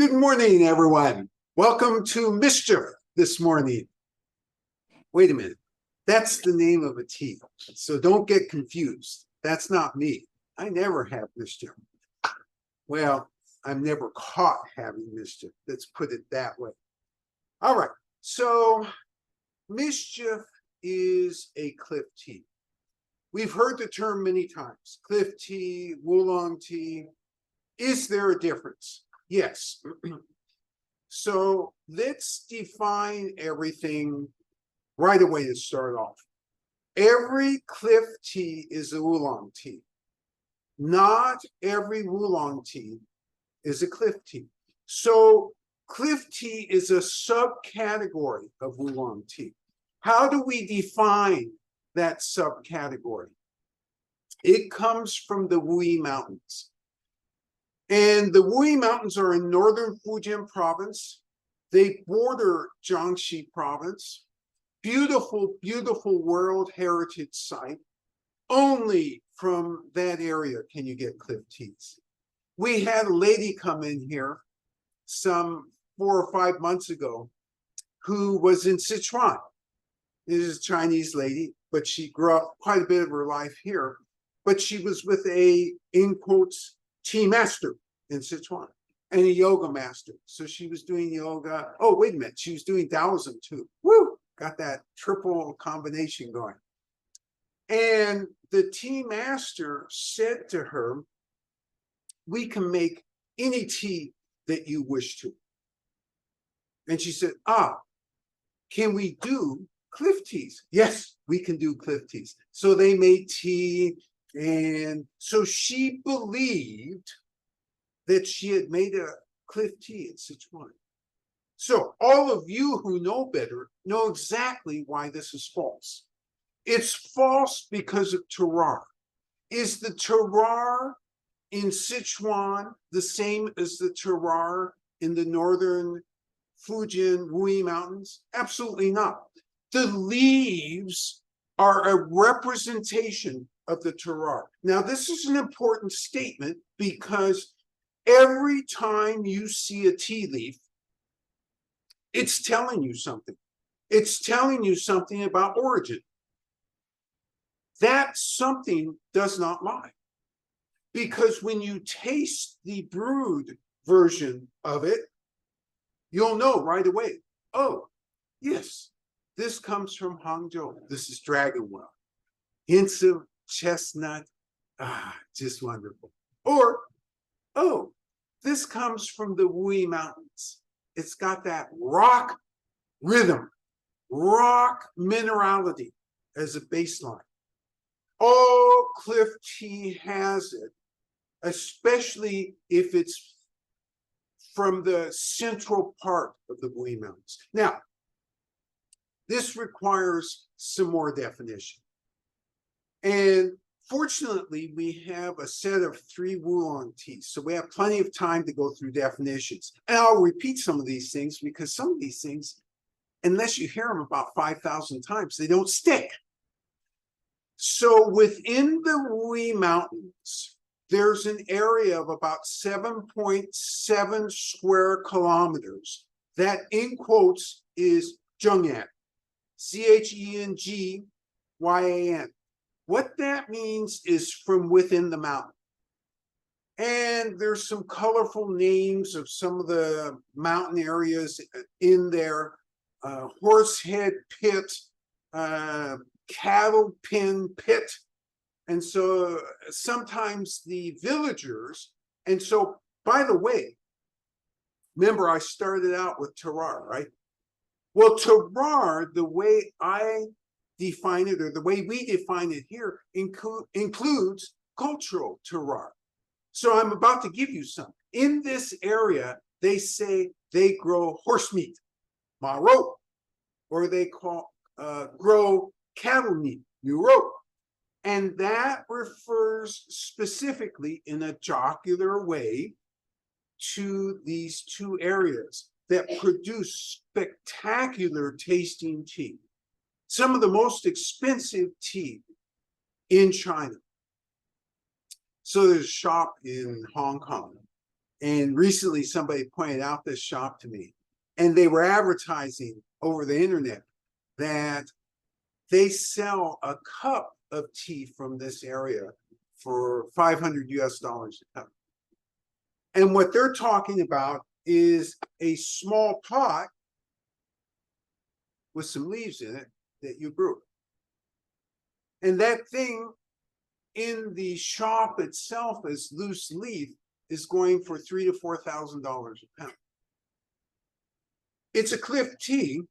Good morning, everyone. Welcome to Mischief this morning. Wait a minute. That's the name of a tea. So don't get confused. That's not me. I never have mischief. Well, I'm never caught having mischief. Let's put it that way. All right. So mischief is a cliff tea. We've heard the term many times. Cliff tea, Wulong tea. Is there a difference? Yes. So let's define everything right away to start off. Every cliff tea is a Oolong tea. Not every Wulong tea is a cliff tea. So cliff tea is a subcategory of Oolong tea. How do we define that subcategory? It comes from the Wuyi Mountains. And the Wuyi Mountains are in northern Fujian Province. They border Jiangxi Province. Beautiful, beautiful World Heritage Site. Only from that area can you get cliff teas. We had a lady come in here some 4 or 5 months ago who was in Sichuan. This is a Chinese lady, but she grew up quite a bit of her life here. But she was with a, in quotes, tea master in Sichuan and a yoga master. So she was doing yoga. Oh, wait a minute. She was doing Taoism too. Woo! Got that triple combination going. And the tea master said to her, we can make any tea that you wish to. And she said, can we do cliff teas? Yes, we can do cliff teas. So they made tea. And so she believed that she had made a cliff tea in Sichuan. So all of you who know better know exactly why this is false. It's false because of terroir. Is the terroir in Sichuan the same as the terroir in the northern Fujian Wuyi Mountains? Absolutely not. The leaves are a representation of the terroir. Now, this is an important statement because every time you see a tea leaf, it's telling you something. It's telling you something about origin. That something does not lie. Because when you taste the brewed version of it, you'll know right away, oh, yes, this comes from Hangzhou. This is dragon well. Hints of chestnut, just wonderful. Or, oh, this comes from the Wuyi Mountains. It's got that rock rhythm, rock minerality as a baseline. All cliff tea has it, especially if it's from the central part of the Wuyi Mountains. Now, this requires some more definition. And fortunately, we have a set of 3 Wulong teas, so we have plenty of time to go through definitions. And I'll repeat some of these things because some of these things, unless you hear them about 5,000 times, they don't stick. So within the Wuyi Mountains, there's an area of about 7.7 square kilometers that, in quotes, is Zhengyan, Chengyan. What that means is from within the mountain. And there's some colorful names of some of the mountain areas in there. Horsehead Pit, Cattle Pen Pit. And so sometimes the villagers, and so, by the way, remember I started out with terroir, right? Well, terroir, the way I define it, or the way we define it here, includes cultural terroir. So I'm about to give you some. In this area, they say they grow horse meat, maro, or they grow cattle meat, nuro. And that refers specifically in a jocular way to these 2 areas that produce spectacular tasting tea. Some of the most expensive tea in China. So there's a shop in Hong Kong And recently somebody pointed out this shop to me, and they were advertising over the internet that they sell a cup of tea from this area for $500 US a cup. And what they're talking about is a small pot with some leaves in it that you brew. And that thing in the shop itself as loose leaf is going for $3,000 to $4,000 a pound. It's a cliff tea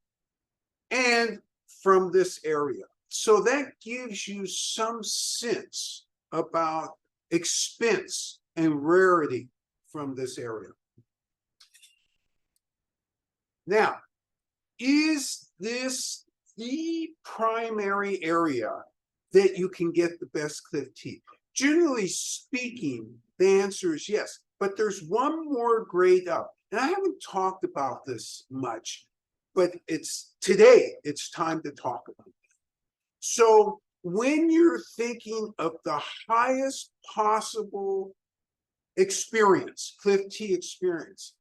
and from this area. So that gives you some sense about expense and rarity from this area. Now, is this the primary area that you can get the best cliff tea? Generally speaking, the answer is yes, but there's one more grade up. And I haven't talked about this much, but today it's time to talk about it. So when you're thinking of the highest possible experience, cliff tea experience,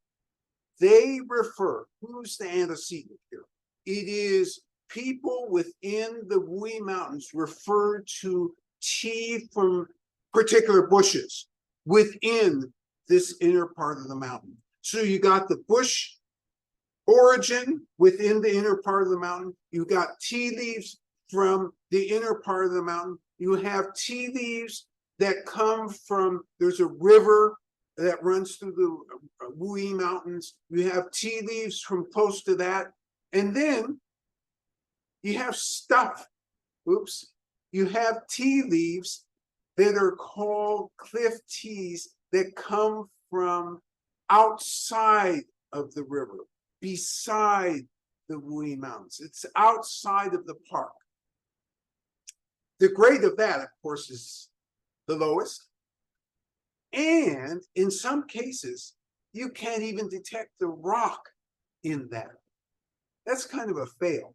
they refer, who's the antecedent here? It is people within the Wuyi Mountains refer to tea from particular bushes within this inner part of the mountain. So you got the bush origin within the inner part of the mountain. You got tea leaves from the inner part of the mountain. You have tea leaves that come from, there's a river that runs through the Wuyi Mountains. You have tea leaves from close to that. And then you have you have tea leaves that are called cliff teas that come from outside of the river, beside the Wuyi Mountains. It's outside of the park. The grade of that, of course, is the lowest. And in some cases, you can't even detect the rock in that. That's kind of a fail.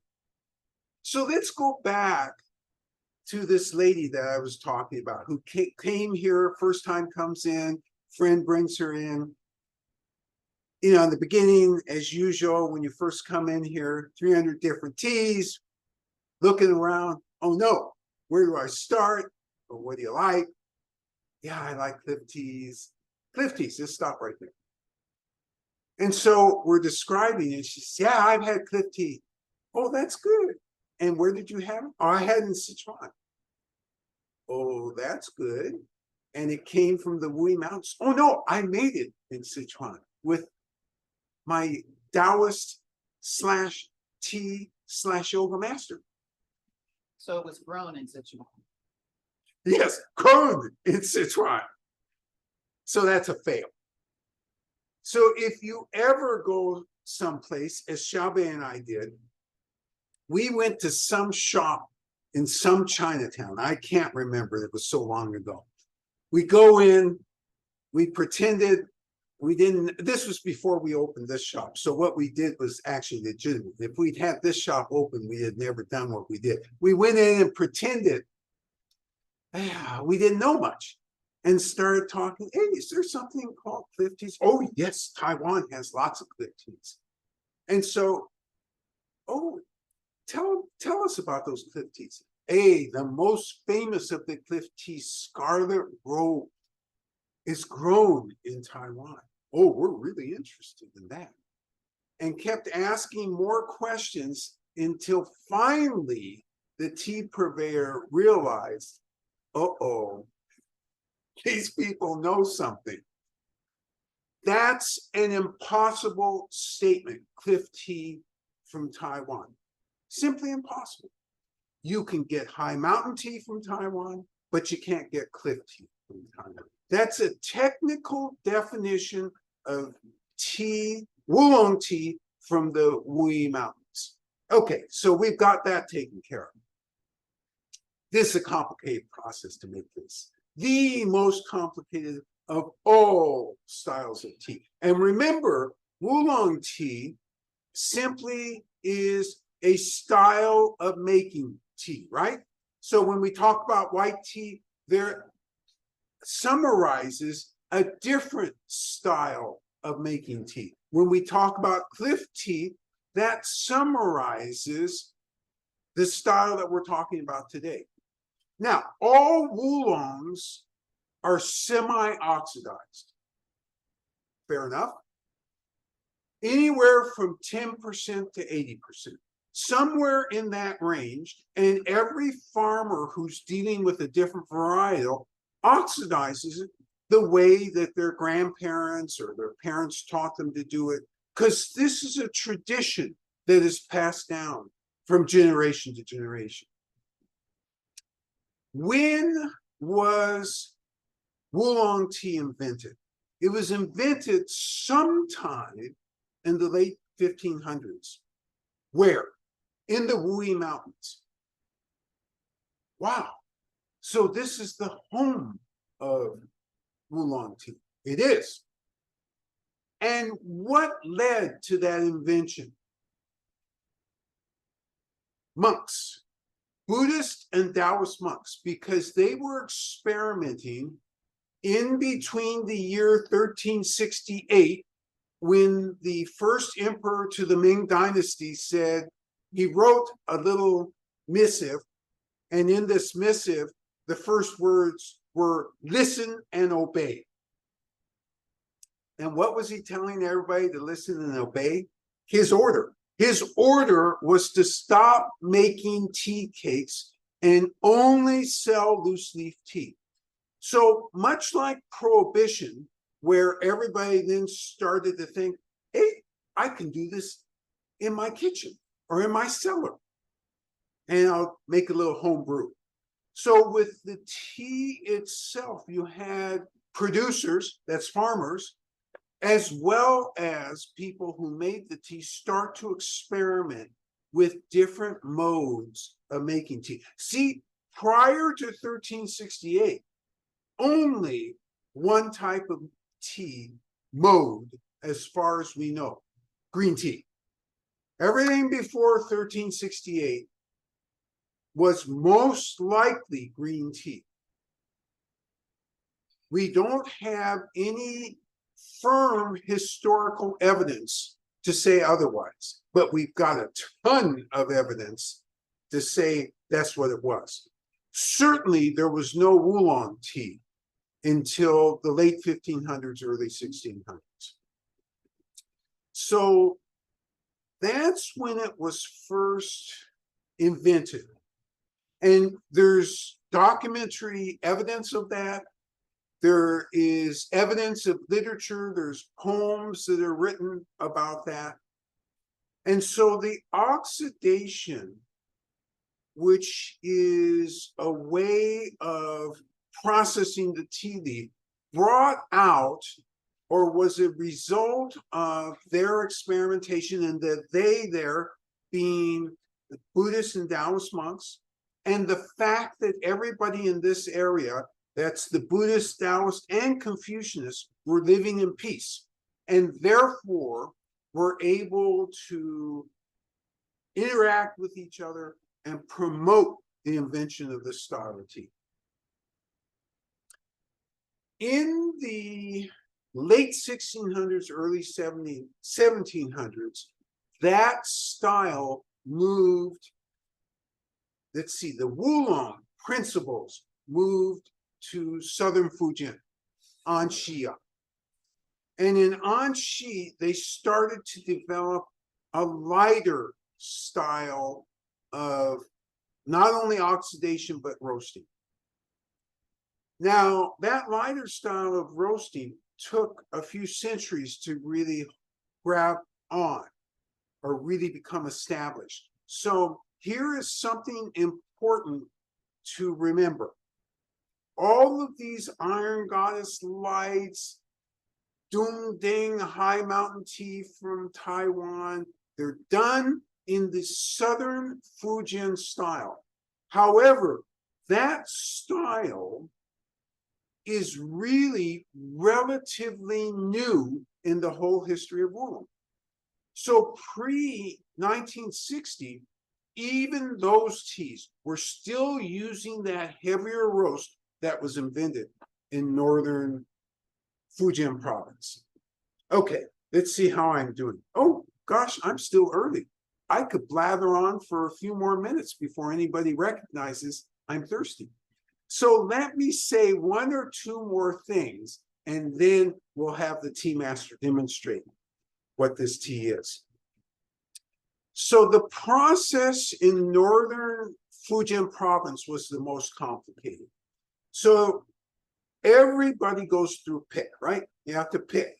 So let's go back to this lady that I was talking about who came here, first time comes in, friend brings her in. You know, in the beginning, as usual, when you first come in here, 300 different teas, looking around, oh no, where do I start? Or what do you like? Yeah, I like cliff teas. Cliff teas, just stop right there. And so we're describing it. She says, yeah, I've had cliff tea. Oh, that's good. And where did you have it? Oh, I had it in Sichuan. Oh, that's good. And it came from the Wuyi Mountains. Oh, no, I made it in Sichuan with my Taoist / yoga master. So it was grown in Sichuan. Yes, grown in Sichuan. So that's a fail. So if you ever go someplace, as Xiaobei and I did, we went to some shop in some Chinatown. I can't remember. It was so long ago. We go in, we pretended we didn't, this was before we opened this shop. So what we did was actually legitimate. If we'd had this shop open, we had never done what we did. We went in and pretended we didn't know much and started talking. Hey, is there something called cliff teas? Oh, yes, Taiwan has lots of cliff teas. And so, oh, tell us about those cliff teas. Hey, the most famous of the cliff teas, Scarlet Rose, is grown in Taiwan. Oh, we're really interested in that. And kept asking more questions until finally the tea purveyor realized, uh-oh, these people know something. That's an impossible statement, cliff tea from Taiwan. Simply impossible. You can get high mountain tea from Taiwan, but you can't get cliff tea from Taiwan. That's a technical definition of tea, Wulong tea from the Wuyi Mountains. Okay, so we've got that taken care of. This is a complicated process to make this. The most complicated of all styles of tea. And remember, Oolong tea simply is a style of making tea, right? So when we talk about white tea, there summarizes a different style of making tea. When we talk about cliff tea, that summarizes the style that we're talking about today. Now, all Wulongs are semi-oxidized. Fair enough. Anywhere from 10% to 80%. Somewhere in that range, and every farmer who's dealing with a different varietal oxidizes it the way that their grandparents or their parents taught them to do it, because this is a tradition that is passed down from generation to generation. When was Wulong tea invented? It was invented sometime in the late 1500s. Where? In the Wuyi Mountains. Wow. So this is the home of Wulong tea. It is. And what led to that invention? Monks, Buddhist and Taoist monks, because they were experimenting in between the year 1368, when the first emperor to the Ming dynasty said, he wrote a little missive, and in this missive, the first words were listen and obey. And what was he telling everybody to listen and obey? His order. His order was to stop making tea cakes and only sell loose leaf tea. So much like Prohibition, where everybody then started to think, hey, I can do this in my kitchen or in my cellar, and I'll make a little home brew. So with the tea itself, you had producers, that's farmers, as well as people who made the tea start to experiment with different modes of making tea. See, prior to 1368, only one type of tea mode, as far as we know, green tea. Everything before 1368 was most likely green tea. We don't have any firm historical evidence to say otherwise, but we've got a ton of evidence to say that's what it was. Certainly, there was no Oolong tea until the late 1500s, early 1600s. So that's when it was first invented. And there's documentary evidence of that. There is evidence of literature. There's poems that are written about that. And so the oxidation, which is a way of processing the tea leaf, brought out, or was a result of their experimentation, and that they there being the Buddhist and Taoist monks, and the fact that everybody in this area, that's the Buddhists, Taoists, and Confucianists, were living in peace, and therefore were able to interact with each other and promote the invention of this style of tea. In the late 1600s, early 1700s, that style moved. Let's see, the Wulong principles moved to southern Fujian, Anxi. And in Anxi, they started to develop a lighter style of not only oxidation, but roasting. Now, that lighter style of roasting took a few centuries to really grab on or really become established. So here is something important to remember. All of these Iron Goddess lights, Dung Ding high mountain tea from Taiwan, they're done in the southern Fujian style. However, that style is really relatively new in the whole history of Oolong. So pre-1960, even those teas were still using that heavier roast that was invented in northern Fujian Province. Okay, let's see how I'm doing. Oh, gosh, I'm still early. I could blather on for a few more minutes before anybody recognizes I'm thirsty. So let me say one or two more things, and then we'll have the tea master demonstrate what this tea is. So the process in northern Fujian province was the most complicated. So everybody goes through pick, right? You have to pick.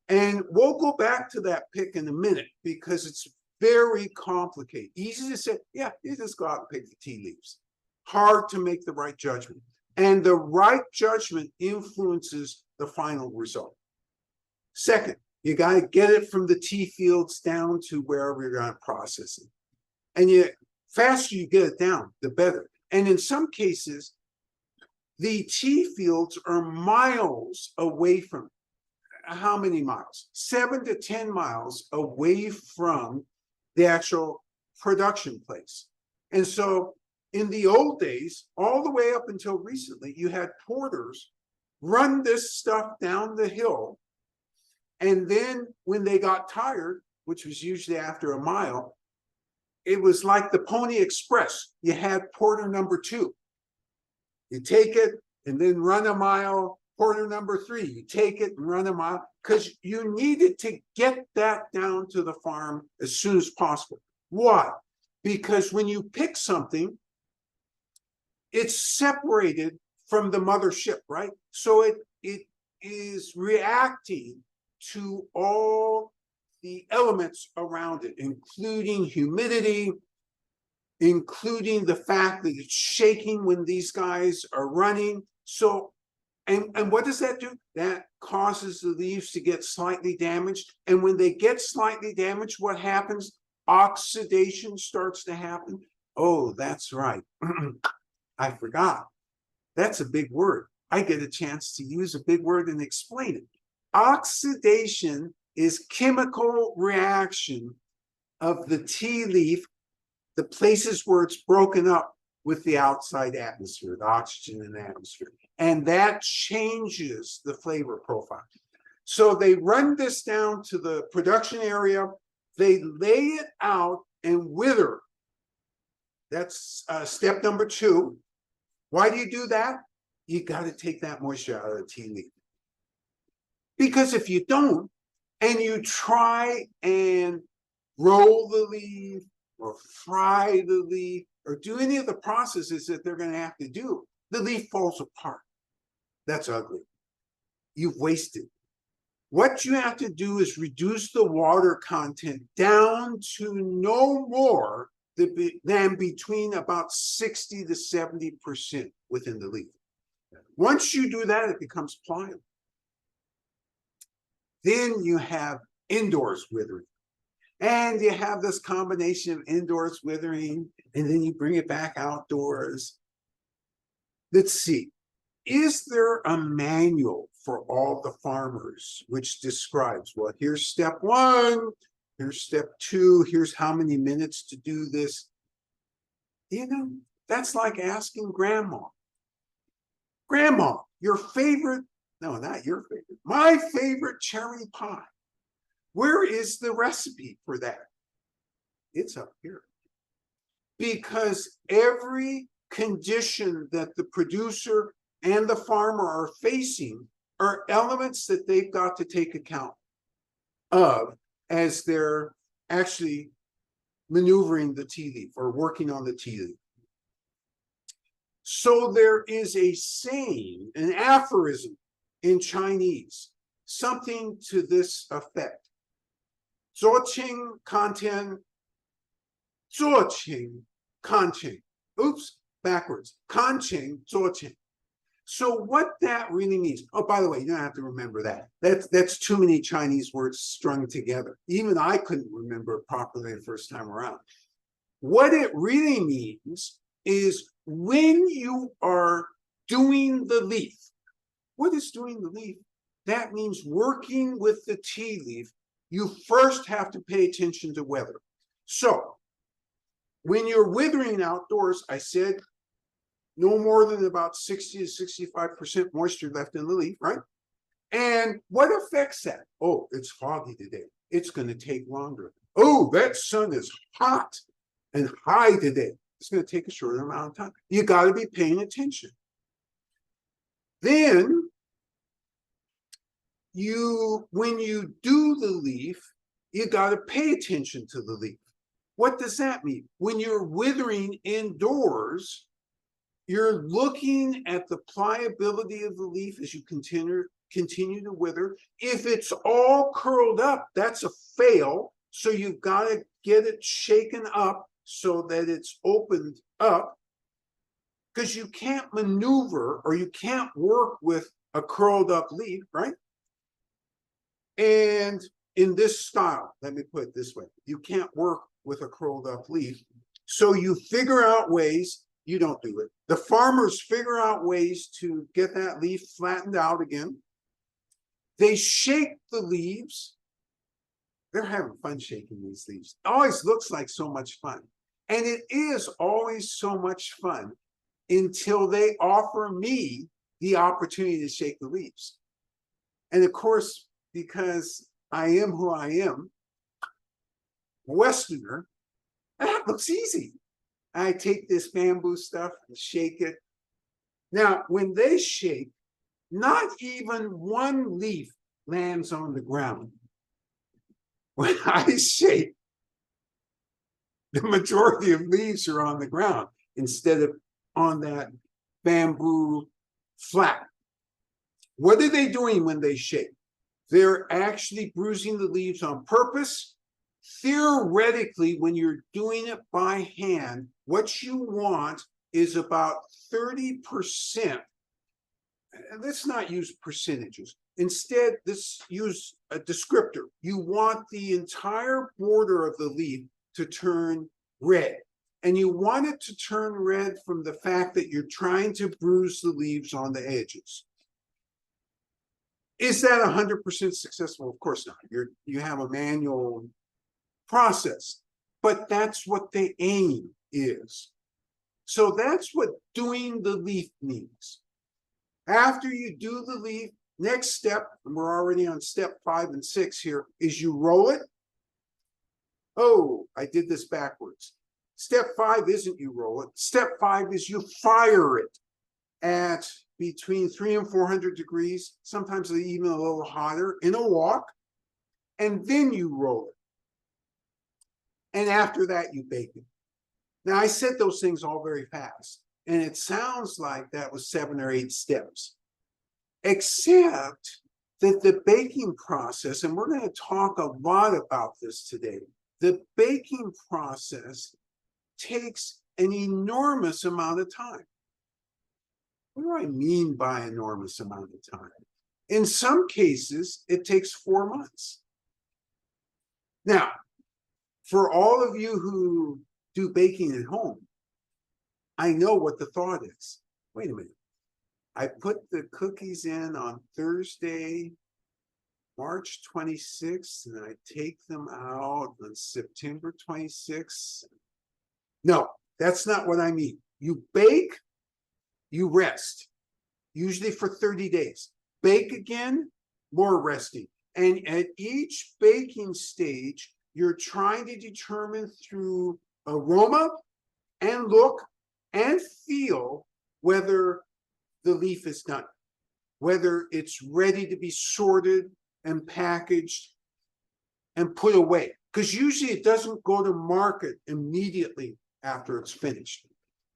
And we'll go back to that pick in a minute because it's very complicated. Easy to say, yeah, you just go out and pick the tea leaves. Hard to make the right judgment. And the right judgment influences the final result. Second, you got to get it from the tea fields down to wherever you're going to process it. And the faster you get it down, the better. And in some cases, the tea fields are miles away from it. How many miles? 7 to 10 miles away from the actual production place. And so in the old days, all the way up until recently, you had porters run this stuff down the hill. And then when they got tired, which was usually after a mile, it was like the Pony Express. You had porter number 2. You take it and then run a mile. Porter number 3, you take it and run a mile because you needed to get that down to the farm as soon as possible. Why? Because when you pick something, it's separated from the mothership, right? So it is reacting to all the elements around it, including humidity, including the fact that it's shaking when these guys are running. So And what does that do? That causes the leaves to get slightly damaged. And when they get slightly damaged, what happens? Oxidation starts to happen. Oh, that's right. I forgot. That's a big word. I get a chance to use a big word and explain it. Oxidation is chemical reaction of the tea leaf, the places where it's broken up with the outside atmosphere, the oxygen in the atmosphere. And that changes the flavor profile. So they run this down to the production area, they lay it out and wither. That's step number 2. Why do you do that? You got to take that moisture out of the tea leaf. Because if you don't, and you try and roll the leaf or fry the leaf or do any of the processes that they're going to have to do, the leaf falls apart. That's ugly. You've wasted. What you have to do is reduce the water content down to no more than between about 60 to 70% within the leaf. Once you do that, it becomes pliable. Then you have indoors withering. And you have this combination of indoors withering, and then you bring it back outdoors. Let's see. Is there a manual for all the farmers which describes, well, here's step 1, here's step 2, here's how many minutes to do this? You know, that's like asking grandma. Grandma, your favorite, no, not your favorite, my favorite cherry pie. Where is the recipe for that? It's up here. Because every condition that the producer and the farmer are facing are elements that they've got to take account of as they're actually maneuvering the tea leaf or working on the tea leaf. So there is a saying, an aphorism in Chinese, something to this effect. 做清看天, 做清看清. Oops, backwards. 看清做清. So what that really means, oh, by the way, you don't have to remember that. That's too many Chinese words strung together. Even I couldn't remember it properly the first time around. What it really means is when you are doing the leaf, what is doing the leaf? That means working with the tea leaf. You first have to pay attention to weather. So when you're withering outdoors, I said, no more than about 60 to 65% moisture left in the leaf, right? And what affects that? Oh, it's foggy today. It's going to take longer. Oh, that sun is hot and high today. It's going to take a shorter amount of time. You got to be paying attention. Then when you do the leaf, you got to pay attention to the leaf. What does that mean? When you're withering indoors, you're looking at the pliability of the leaf as you continue to wither. If it's all curled up, that's a fail. So you've got to get it shaken up so that it's opened up, because you can't maneuver or you can't work with a curled up leaf, right? And in this style, let me put it this way, you can't work with a curled up leaf. So you figure out ways, you don't do it. The farmers figure out ways to get that leaf flattened out again. They shake the leaves. They're having fun shaking these leaves. It always looks like so much fun. And it is always so much fun until they offer me the opportunity to shake the leaves. And of course, because I am who I am, Westerner, that looks easy. I take this bamboo stuff and shake it. Now, when they shake, not even one leaf lands on the ground. When I shake, the majority of leaves are on the ground instead of on that bamboo flat. What are they doing when they shake? They're actually bruising the leaves on purpose. Theoretically, when you're doing it by hand, what you want is about 30%. Let's not use percentages. Instead, let's use a descriptor. You want the entire border of the leaf to turn red. And you want it to turn red from the fact that you're trying to bruise the leaves on the edges. Is that 100% successful? Of course not. You have a manual process, but that's what the aim is. So that's what doing the leaf means. After you do the leaf, next step, and we're already on step 5 and 6 here, is you roll it. Oh, I did this backwards. Step 5 isn't you roll it. Step 5 is you fire it at between 300 and 400 degrees, sometimes even a little hotter, in a wok, and then you roll it. And after that, you bake it. Now, I said those things all very fast, and it sounds like that was 7 or 8 steps, except that the baking process, and we're going to talk a lot about this today, the baking process takes an enormous amount of time. What do I mean by enormous amount of time? In some cases, it takes 4 months. Now, for all of you who do baking at home, I know what the thought is. Wait a minute. I put the cookies in on Thursday, March 26th, and I take them out on September 26th. No, that's not what I mean. You bake, you rest, usually for 30 days. Bake again, more resting. And at each baking stage, you're trying to determine through aroma and look and feel whether the leaf is done, whether it's ready to be sorted and packaged and put away. Because usually it doesn't go to market immediately after it's finished.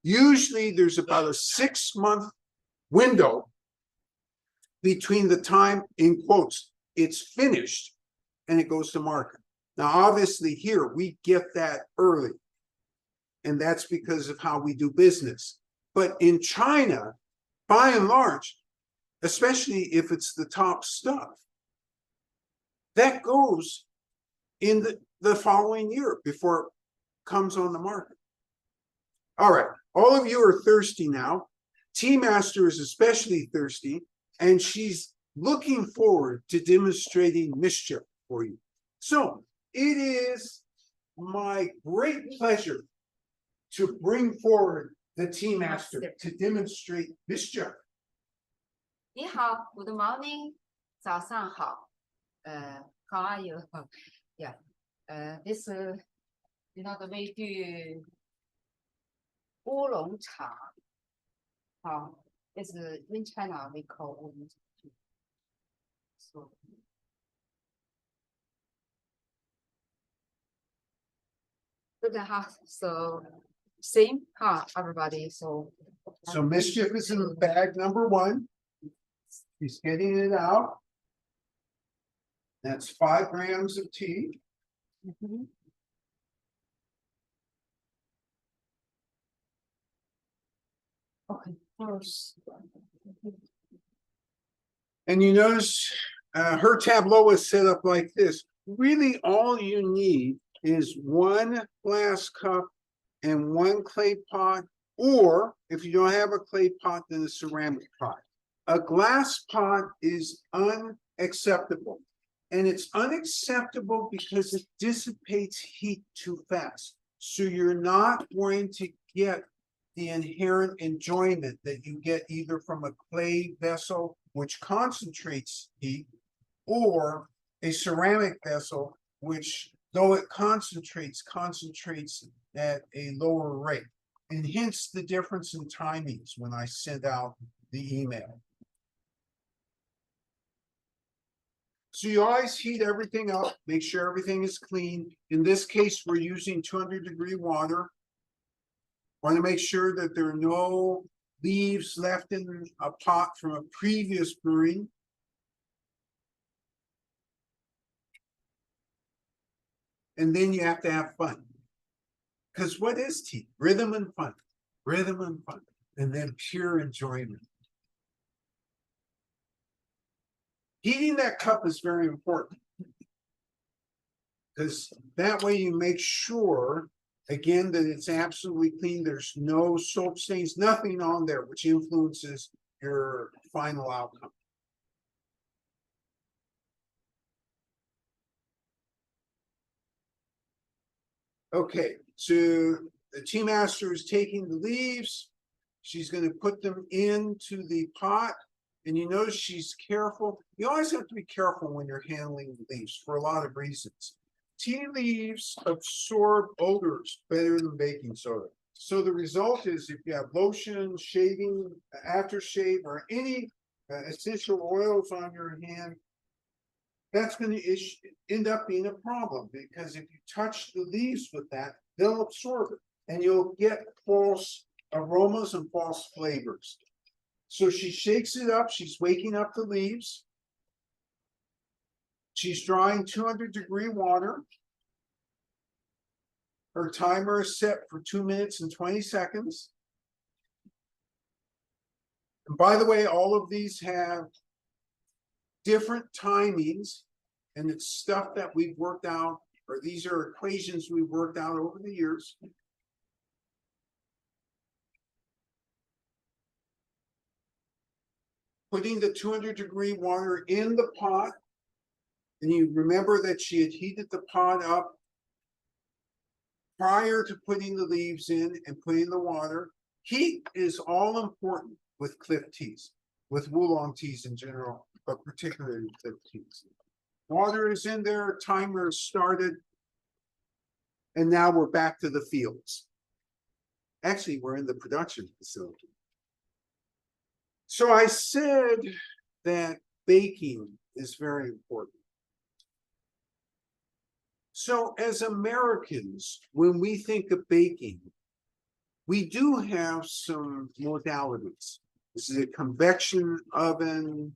Usually there's about a 6-month window between the time, in quotes, it's finished and it goes to market. Now, obviously here we get that early, and that's because of how we do business. But in China, by and large, especially if it's the top stuff, that goes in the following year before it comes on the market. All right, all of you are thirsty now. Tea Master is especially thirsty, and she's looking forward to demonstrating Mischief for you. So it is my great pleasure to bring forward the Tea Master to demonstrate Mischief. 你好 ，Good morning. 早上好. How are you? Yeah. This you know the way to Oolong cha. It's in China we call Oolong cha. So. So same, everybody. So Mischief is in bag number 1. He's getting it out. That's 5 grams of tea. Mhm. Okay, first. And you notice her tableau is set up like this. Really, all you need is 1 glass cup and 1 clay pot, or if you don't have a clay pot, then a ceramic pot. A glass pot is unacceptable. And it's unacceptable because it dissipates heat too fast. So you're not going to get the inherent enjoyment that you get either from a clay vessel, which concentrates heat, or a ceramic vessel, which, though it concentrates at a lower rate. And hence the difference in timings when I send out the email. So you always heat everything up, make sure everything is clean. In this case, we're using 200-degree water. Want to make sure that there are no leaves left in a pot from a previous brewing. And then you have to have fun. Because what is tea? Rhythm and fun. Rhythm and fun. And then pure enjoyment. Heating that cup is very important. Because that way you make sure, again, that it's absolutely clean. There's no soap stains, nothing on there, which influences your final outcome. Okay, so the tea master is taking the leaves. She's going to put them into the pot. And you notice she's careful. You always have to be careful when you're handling the leaves for a lot of reasons. Tea leaves absorb odors better than baking soda. So the result is if you have lotion, shaving, aftershave, or any essential oils on your hand, that's going to end up being a problem because if you touch the leaves with that, they'll absorb it and you'll get false aromas and false flavors. So she shakes it up. She's waking up the leaves. She's drawing 200-degree water. Her timer is set for 2 minutes and 20 seconds. And by the way, all of these have different timings, and it's stuff that we've worked out, or these are equations we've worked out over the years. Putting the 200-degree water in the pot, and you remember that she had heated the pot up prior to putting the leaves in and putting the water. Heat is all important with cliff teas, with Wulong teas in general, but particularly cliff teas. Water is in there, timer is started, and now we're back to the fields. Actually, we're in the production facility. So I said that baking is very important. So as Americans, when we think of baking, we do have some modalities. Is it a convection oven?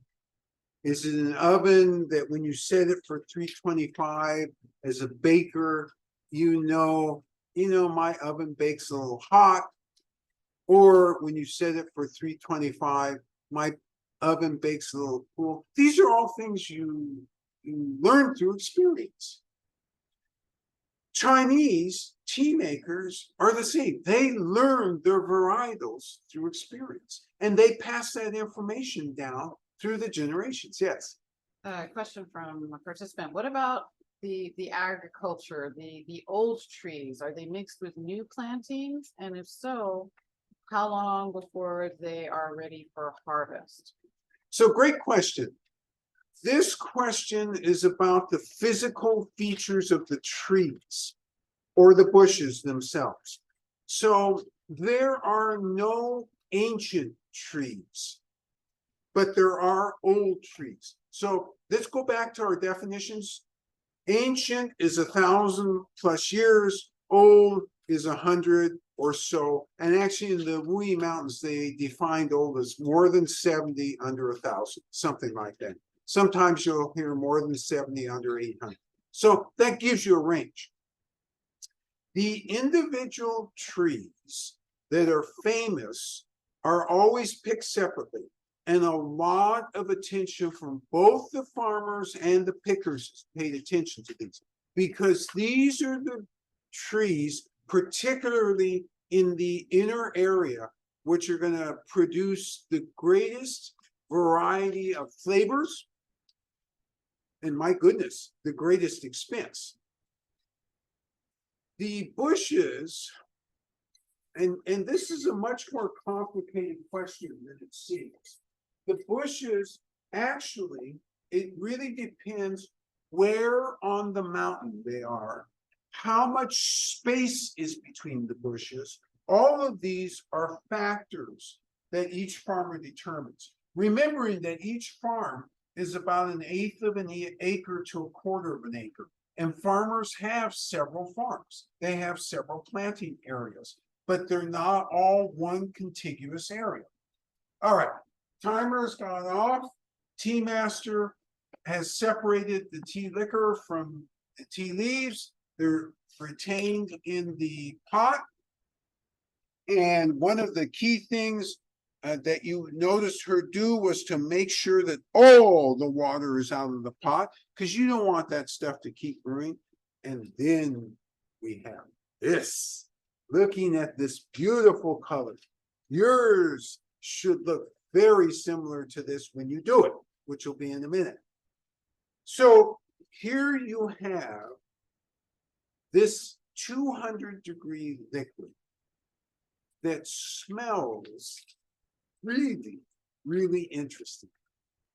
Is it an oven that when you set it for 325 as a baker, you know, my oven bakes a little hot. Or when you set it for 325, my oven bakes a little cool. These are all things you learn through experience. Chinese tea makers are the same. They learn their varietals through experience, and they pass that information down through the generations. Yes. Question from a participant. What about the agriculture, the old trees? Are they mixed with new plantings? And if so, how long before they are ready for harvest? So great question. This question is about the physical features of the trees or the bushes themselves. So there are no ancient trees, but there are old trees. So let's go back to our definitions. Ancient is 1,000+ years, old is 100 or so. And actually in the Wuyi Mountains, they defined old as more than 70, under 1,000, something like that. Sometimes you'll hear more than 70, under 800. So that gives you a range. The individual trees that are famous are always picked separately, and a lot of attention from both the farmers and the pickers paid attention to these, because these are the trees, particularly in the inner area, which are going to produce the greatest variety of flavors, and my goodness, the greatest expense. The bushes, and this is a much more complicated question than it seems. The bushes, actually, it really depends where on the mountain they are, how much space is between the bushes. All of these are factors that each farmer determines. Remembering that each farm is about 1/8 of an acre to 1/4 of an acre. And farmers have several farms. They have several planting areas, but they're not all one contiguous area. All right, timer's gone off. Tea master has separated the tea liquor from the tea leaves. They're retained in the pot. And one of the key things that you noticed her do was to make sure that all the water is out of the pot, because you don't want that stuff to keep brewing. And then we have this, looking at this beautiful color. Yours should look very similar to this when you do it, which will be in a minute. So here you have this 200-degree liquid that smells really, really interesting.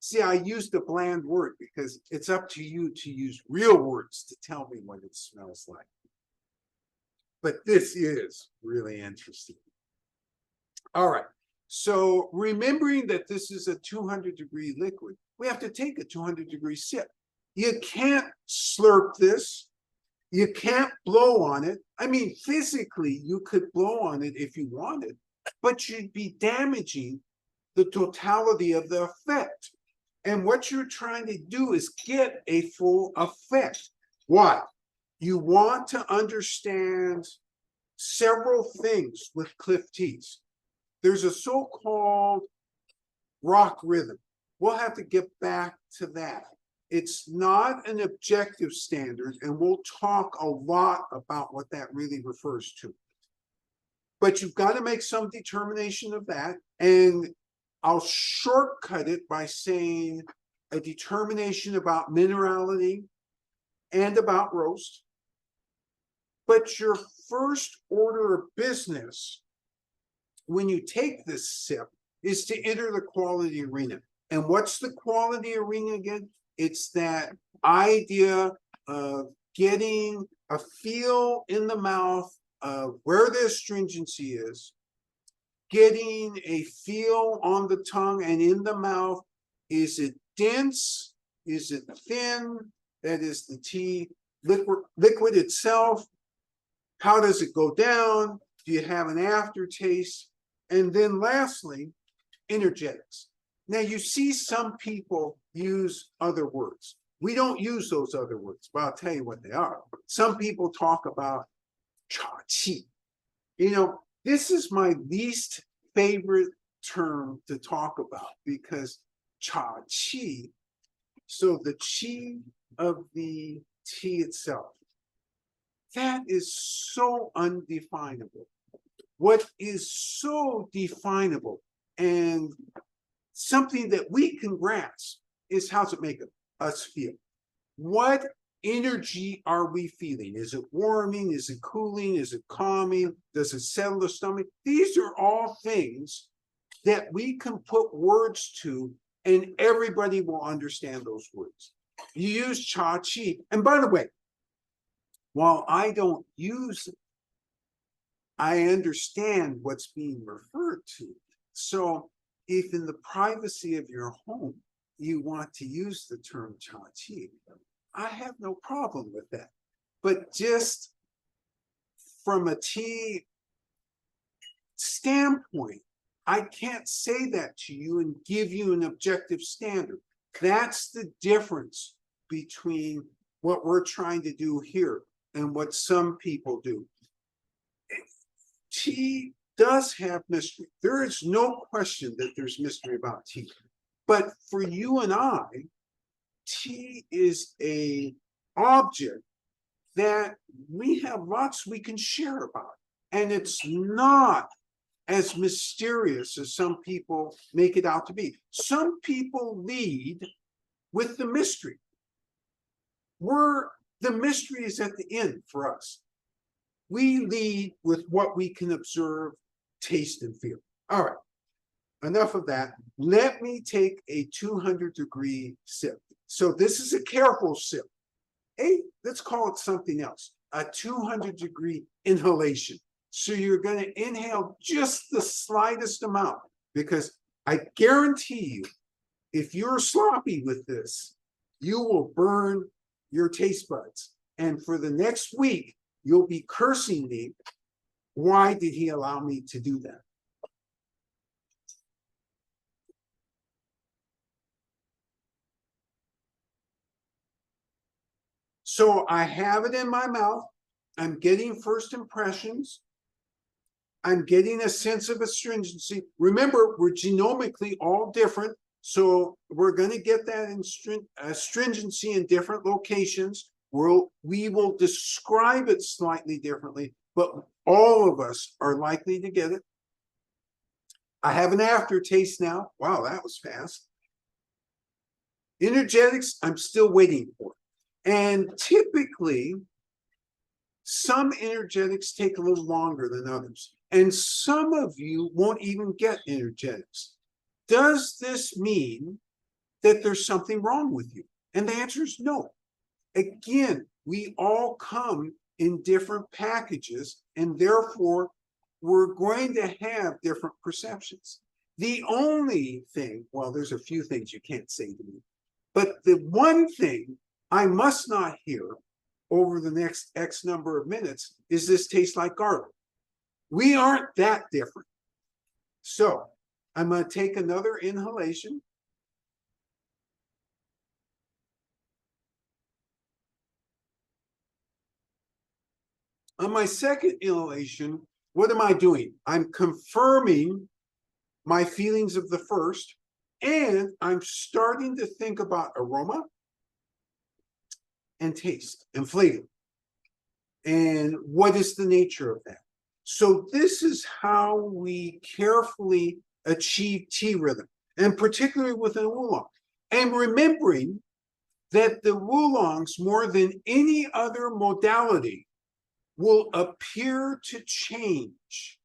See, I used a bland word because it's up to you to use real words to tell me what it smells like. But this is really interesting. All right. So remembering that this is a 200-degree liquid, we have to take a 200-degree sip. You can't slurp this. You can't blow on it. I mean, physically, you could blow on it if you wanted, but you'd be damaging the totality of the effect. And what you're trying to do is get a full effect. Why? You want to understand several things with cliff teas. There's a so-called rock rhythm. We'll have to get back to that. It's not an objective standard, and we'll talk a lot about what that really refers to. But you've got to make some determination of that, and I'll shortcut it by saying a determination about minerality and about roast. But your first order of business when you take this sip is to enter the quality arena. And what's the quality arena again? It's that idea of getting a feel in the mouth of where the astringency is, getting a feel on the tongue and in the mouth. Is it dense? Is it thin? That is the tea liquid itself. How does it go down? Do you have an aftertaste? And then lastly, energetics. Now you see some people use other words. We don't use those other words, but I'll tell you what they are. Some people talk about cha qi. You know, this is my least favorite term to talk about because cha qi, so the qi of the tea itself, that is so undefinable. What is so definable and something that we can grasp is how's it make us feel? What energy are we feeling? Is it warming? Is it cooling? Is it calming? Does it settle the stomach? These are all things that we can put words to and everybody will understand those words. You use cha chi, and by the way, while I don't use it, I understand what's being referred to. So if in the privacy of your home, you want to use the term cha chi, I have no problem with that. But just from a tea standpoint, I can't say that to you and give you an objective standard. That's the difference between what we're trying to do here and what some people do. Tea does have mystery. There is no question that there's mystery about tea. But for you and I, tea is an object that we have lots we can share about. And it's not as mysterious as some people make it out to be. Some people lead with the mystery. The mystery is at the end for us. We lead with what we can observe, taste, and feel. All right, enough of that. Let me take a 200-degree sip. So this is a careful sip. Let's call it something else, a 200-degree inhalation. So you're going to inhale just the slightest amount, because I guarantee you, if you're sloppy with this, you will burn your taste buds. And for the next week, you'll be cursing me. Why did he allow me to do that? So I have it in my mouth. I'm getting first impressions. I'm getting a sense of astringency. Remember, we're genomically all different. So we're going to get that astringency in different locations. We will describe it slightly differently, but all of us are likely to get it. I have an aftertaste now. Wow, that was fast. Energetics, I'm still waiting for. And typically, some energetics take a little longer than others. And some of you won't even get energetics. Does this mean that there's something wrong with you? And the answer is no. Again, we all come in different packages, and therefore we're going to have different perceptions. The only thing, well, there's a few things you can't say to me, but the one thing I must not hear over the next X number of minutes is this tastes like garlic. We aren't that different. So I'm going to take another inhalation. On my second inhalation, what am I doing? I'm confirming my feelings of the first, and I'm starting to think about aroma and taste and flavor. And what is the nature of that? So this is how we carefully achieve tea rhythm, and particularly with an oolong. And remembering that the oolongs, more than any other modality, will appear to change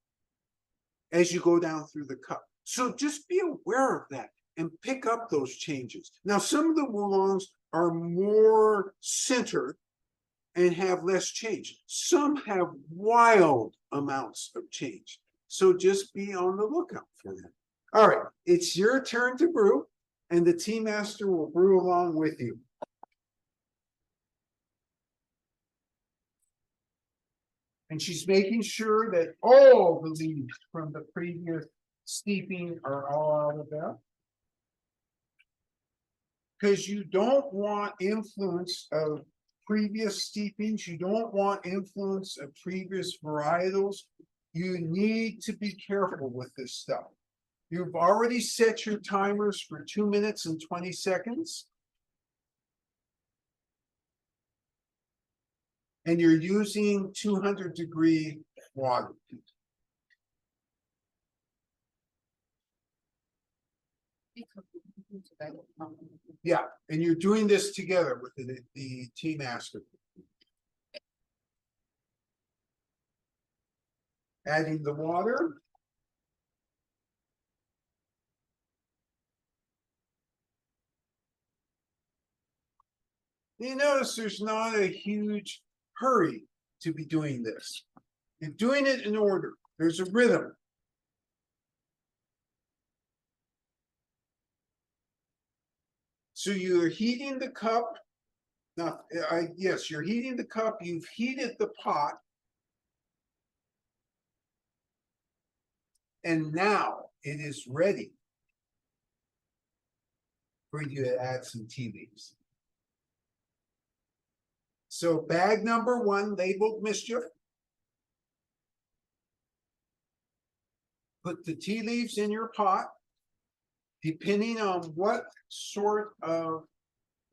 as you go down through the cup. So just be aware of that and pick up those changes. Now, some of the oolongs are more centered and have less change. Some have wild amounts of change. So just be on the lookout for that. All right, it's your turn to brew, and the tea master will brew along with you. And she's making sure that all the leaves from the previous steeping are all out of that. Because you don't want influence of previous steepings. You don't want influence of previous varietals. You need to be careful with this stuff. You've already set your timers for 2 minutes and 20 seconds. And you're using 200-degree water. Yeah, and you're doing this together with the tea master. Adding the water. You notice there's not a huge hurry to be doing this. You're doing it in order. There's a rhythm. So you're heating the cup. Now, yes, you're heating the cup. You've heated the pot. And now it is ready for you to add some tea leaves. So bag number 1, labeled Mischief. Put the tea leaves in your pot. Depending on what sort of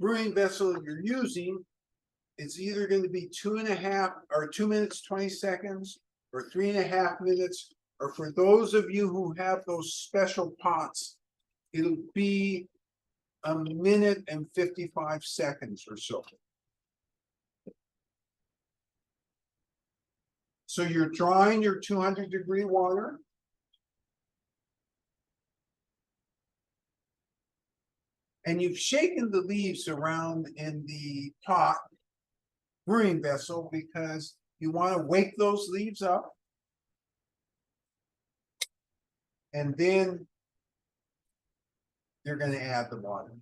brewing vessel you're using, it's either going to be 2.5 or 2 minutes, 20 seconds, or 3.5 minutes. Or for those of you who have those special pots, it'll be 1 minute and 55 seconds or so. So you're drawing your 200-degree water. And you've shaken the leaves around in the pot brewing vessel because you want to wake those leaves up. And then you're going to add the water.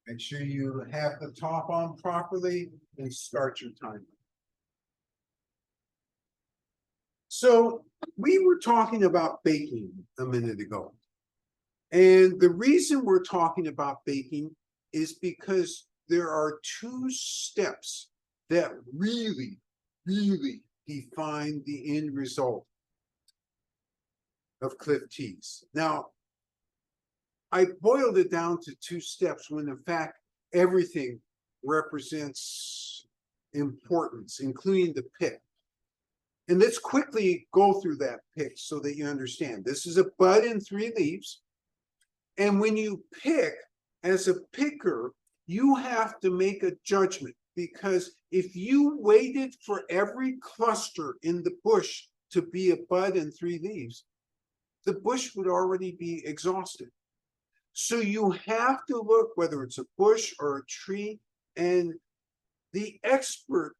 Make sure you have the top on properly and start your timer. So we were talking about baking a minute ago. And the reason we're talking about baking is because there are 2 steps that really define the end result of Cliff teas. Now, I boiled it down to 2 steps when in fact everything represents importance, including the pick. And let's quickly go through that pick so that you understand. This is a bud and 3 leaves. And when you pick, as a picker, you have to make a judgment, because if you waited for every cluster in the bush to be a bud and 3 leaves, the bush would already be exhausted. So you have to look whether it's a bush or a tree, and the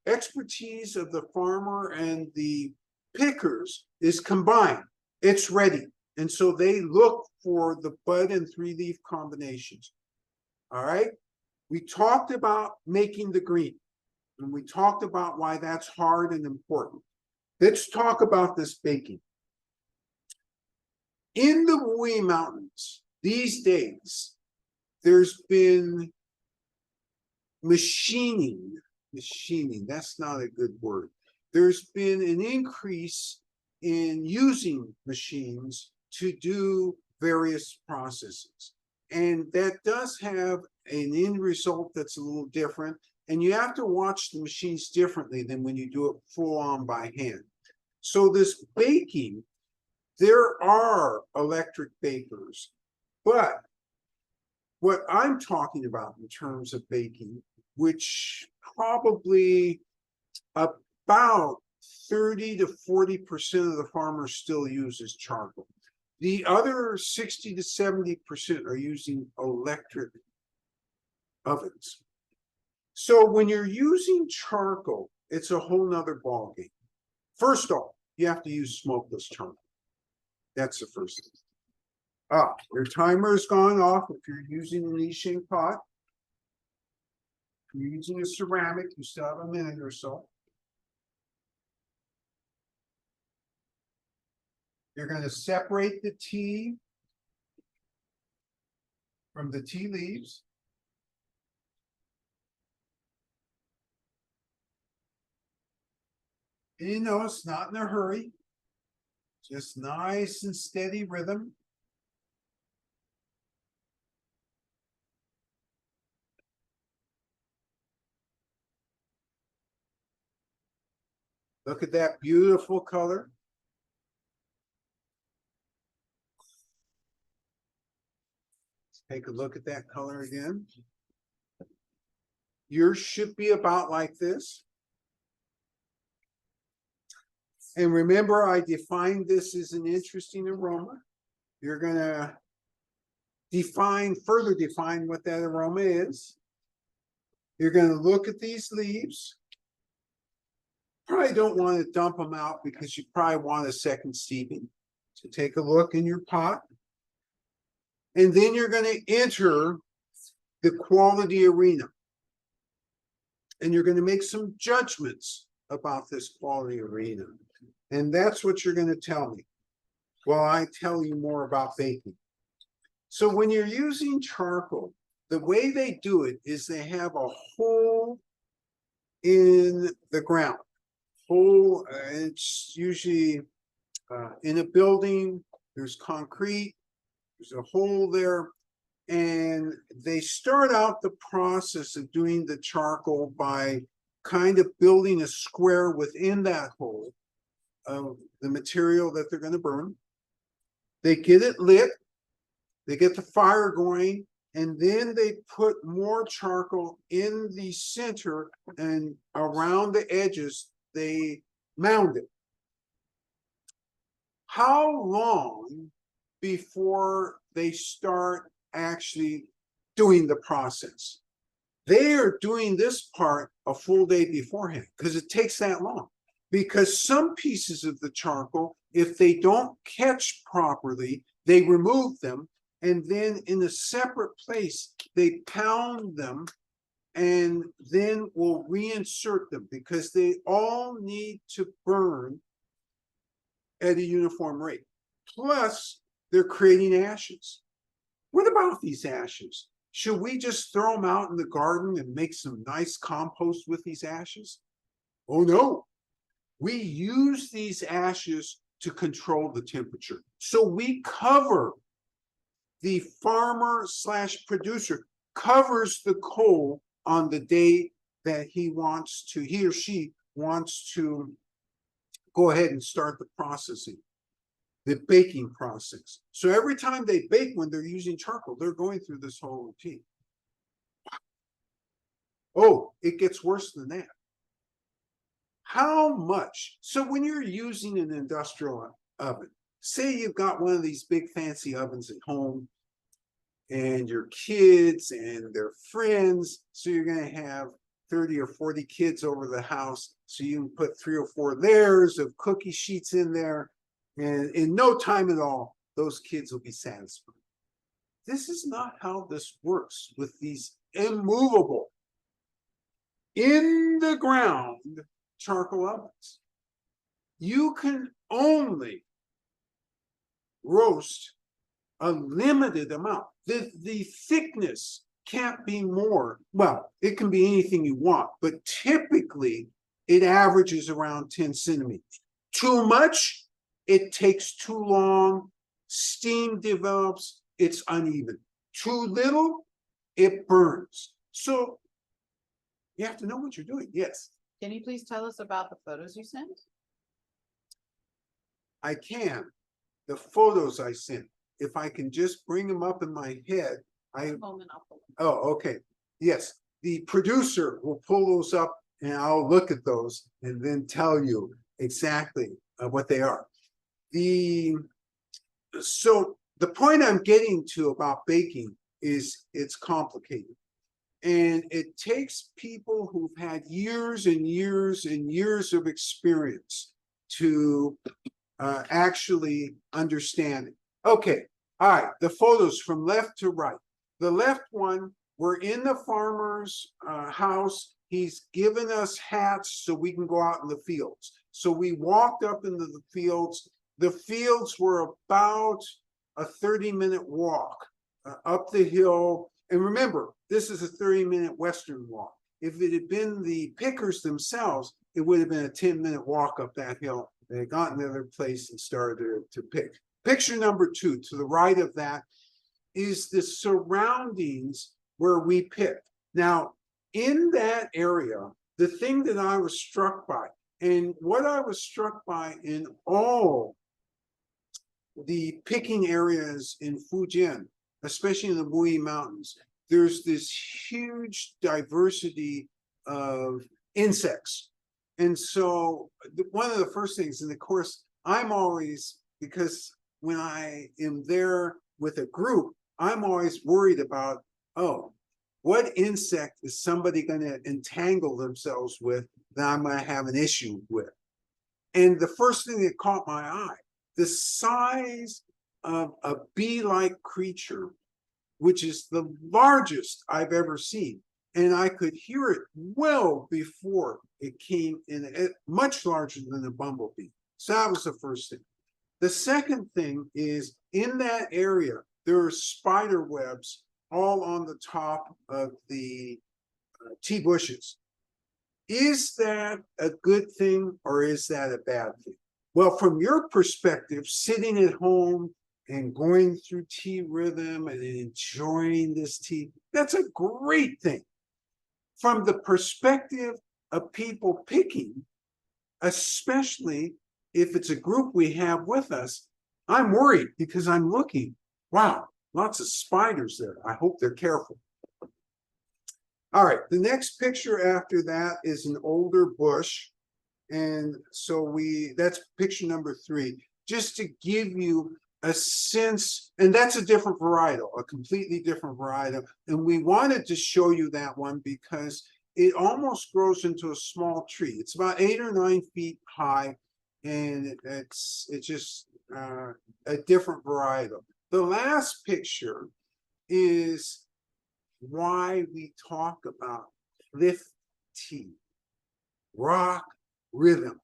expertise of the farmer and the pickers is combined. It's ready. And so they look for the bud and 3 leaf combinations. All right. We talked about making the green, and we talked about why that's hard and important. Let's talk about this baking. In the Wuyi Mountains these days, there's been machining, that's not a good word. There's been an increase in using machines to do various processes. And that does have an end result that's a little different. And you have to watch the machines differently than when you do it full on by hand. So this baking, there are electric bakers, but what I'm talking about in terms of baking, which probably about 30 to 40% of the farmers still uses charcoal. The other 60 to 70% are using electric ovens. So when you're using charcoal, it's a whole nother ballgame. First off, you have to use smokeless charcoal. That's the first thing. Your timer has gone off if you're using an Yixing pot. If you're using a ceramic, you still have a minute or so. You're going to separate the tea from the tea leaves. And you notice, not in a hurry, just nice and steady rhythm. Look at that beautiful color. Take a look at that color again. Yours should be about like this. And remember, I defined this as an interesting aroma. You're gonna further define what that aroma is. You're gonna look at these leaves. Probably don't want to dump them out because you probably want a second steeping. So take a look in your pot. And then you're gonna enter the quality arena. And you're gonna make some judgments about this quality arena. And that's what you're gonna tell me while I tell you more about baking. So when you're using charcoal, the way they do it is they have a hole in the ground. Hole, it's usually in a building, there's concrete, there's a hole there, and they start out the process of doing the charcoal by kind of building a square within that hole of the material that they're going to burn. They get it lit, they get the fire going, and then they put more charcoal in the center, and around the edges, they mound it. How long before they start actually doing the process? They are doing this part a full day beforehand because it takes that long. Because some pieces of the charcoal, if they don't catch properly, they remove them, and then in a separate place, they pound them and then will reinsert them because they all need to burn at a uniform rate. Plus, they're creating ashes. What about these ashes? Should we just throw them out in the garden and make some nice compost with these ashes? Oh no. We use these ashes to control the temperature. So we cover, the farmer / producer covers the coal on the day that he or she wants to go ahead and start the processing, the baking process. So every time they bake, when they're using charcoal, they're going through this whole routine. Oh, it gets worse than that. How much? So when you're using an industrial oven, say you've got one of these big fancy ovens at home, and your kids and their friends, so you're going to have 30 or 40 kids over the house, so you can put 3 or 4 layers of cookie sheets in there, and in no time at all, those kids will be satisfied. This is not how this works with these immovable, in the ground charcoal ovens. You can only roast a limited amount. The thickness can't be more. Well, it can be anything you want, but typically it averages around 10 centimeters. Too much, it takes too long, steam develops, it's uneven. Too little, it burns. So you have to know what you're doing. Yes. Can you please tell us about the photos you sent? I can. The photos I sent, if I can just bring them up in my head, oh, okay. Yes, the producer will pull those up and I'll look at those and then tell you exactly what they are. So the point I'm getting to about baking is it's complicated. And it takes people who've had years and years and years of experience to actually understand it. Okay, all right, the photos from left to right. The left one, we're in the farmer's house. He's given us hats so we can go out in the fields. So we walked up into the fields. The fields were about a 30-minute walk up the hill. And remember, this is a 30-minute western walk. If it had been the pickers themselves, it would have been a 10-minute walk up that hill. They had gotten to their place and started to pick. Picture number 2, to the right of that, is the surroundings where we picked. Now, in that area, the thing that I was struck by, and what I was struck by in all the picking areas in Fujian, especially in the Wuyi Mountains, there's this huge diversity of insects. And so one of the first things, and of course, I'm always, because when I am there with a group, I'm always worried about, oh, what insect is somebody going to entangle themselves with that I'm going to have an issue with? And the first thing that caught my eye, the size of a bee-like creature, which is the largest I've ever seen. And I could hear it well before it came in, much larger than a bumblebee. So that was the first thing. The second thing is, in that area, there are spider webs all on the top of the tea bushes. Is that a good thing or is that a bad thing? Well, from your perspective, sitting at home and going through tea rhythm and enjoying this tea, that's a great thing. From the perspective of people picking, especially if it's a group we have with us, I'm worried because I'm looking, wow, lots of spiders there. I hope they're careful. All right, the next picture after that is an older bush. And so that's picture number 3, just to give you a sense, and that's a different varietal, a completely different varietal. And we wanted to show you that one because it almost grows into a small tree. It's about 8 or 9 feet high, and it's just a different varietal. The last picture is why we talk about cliff tea, rock rhythm.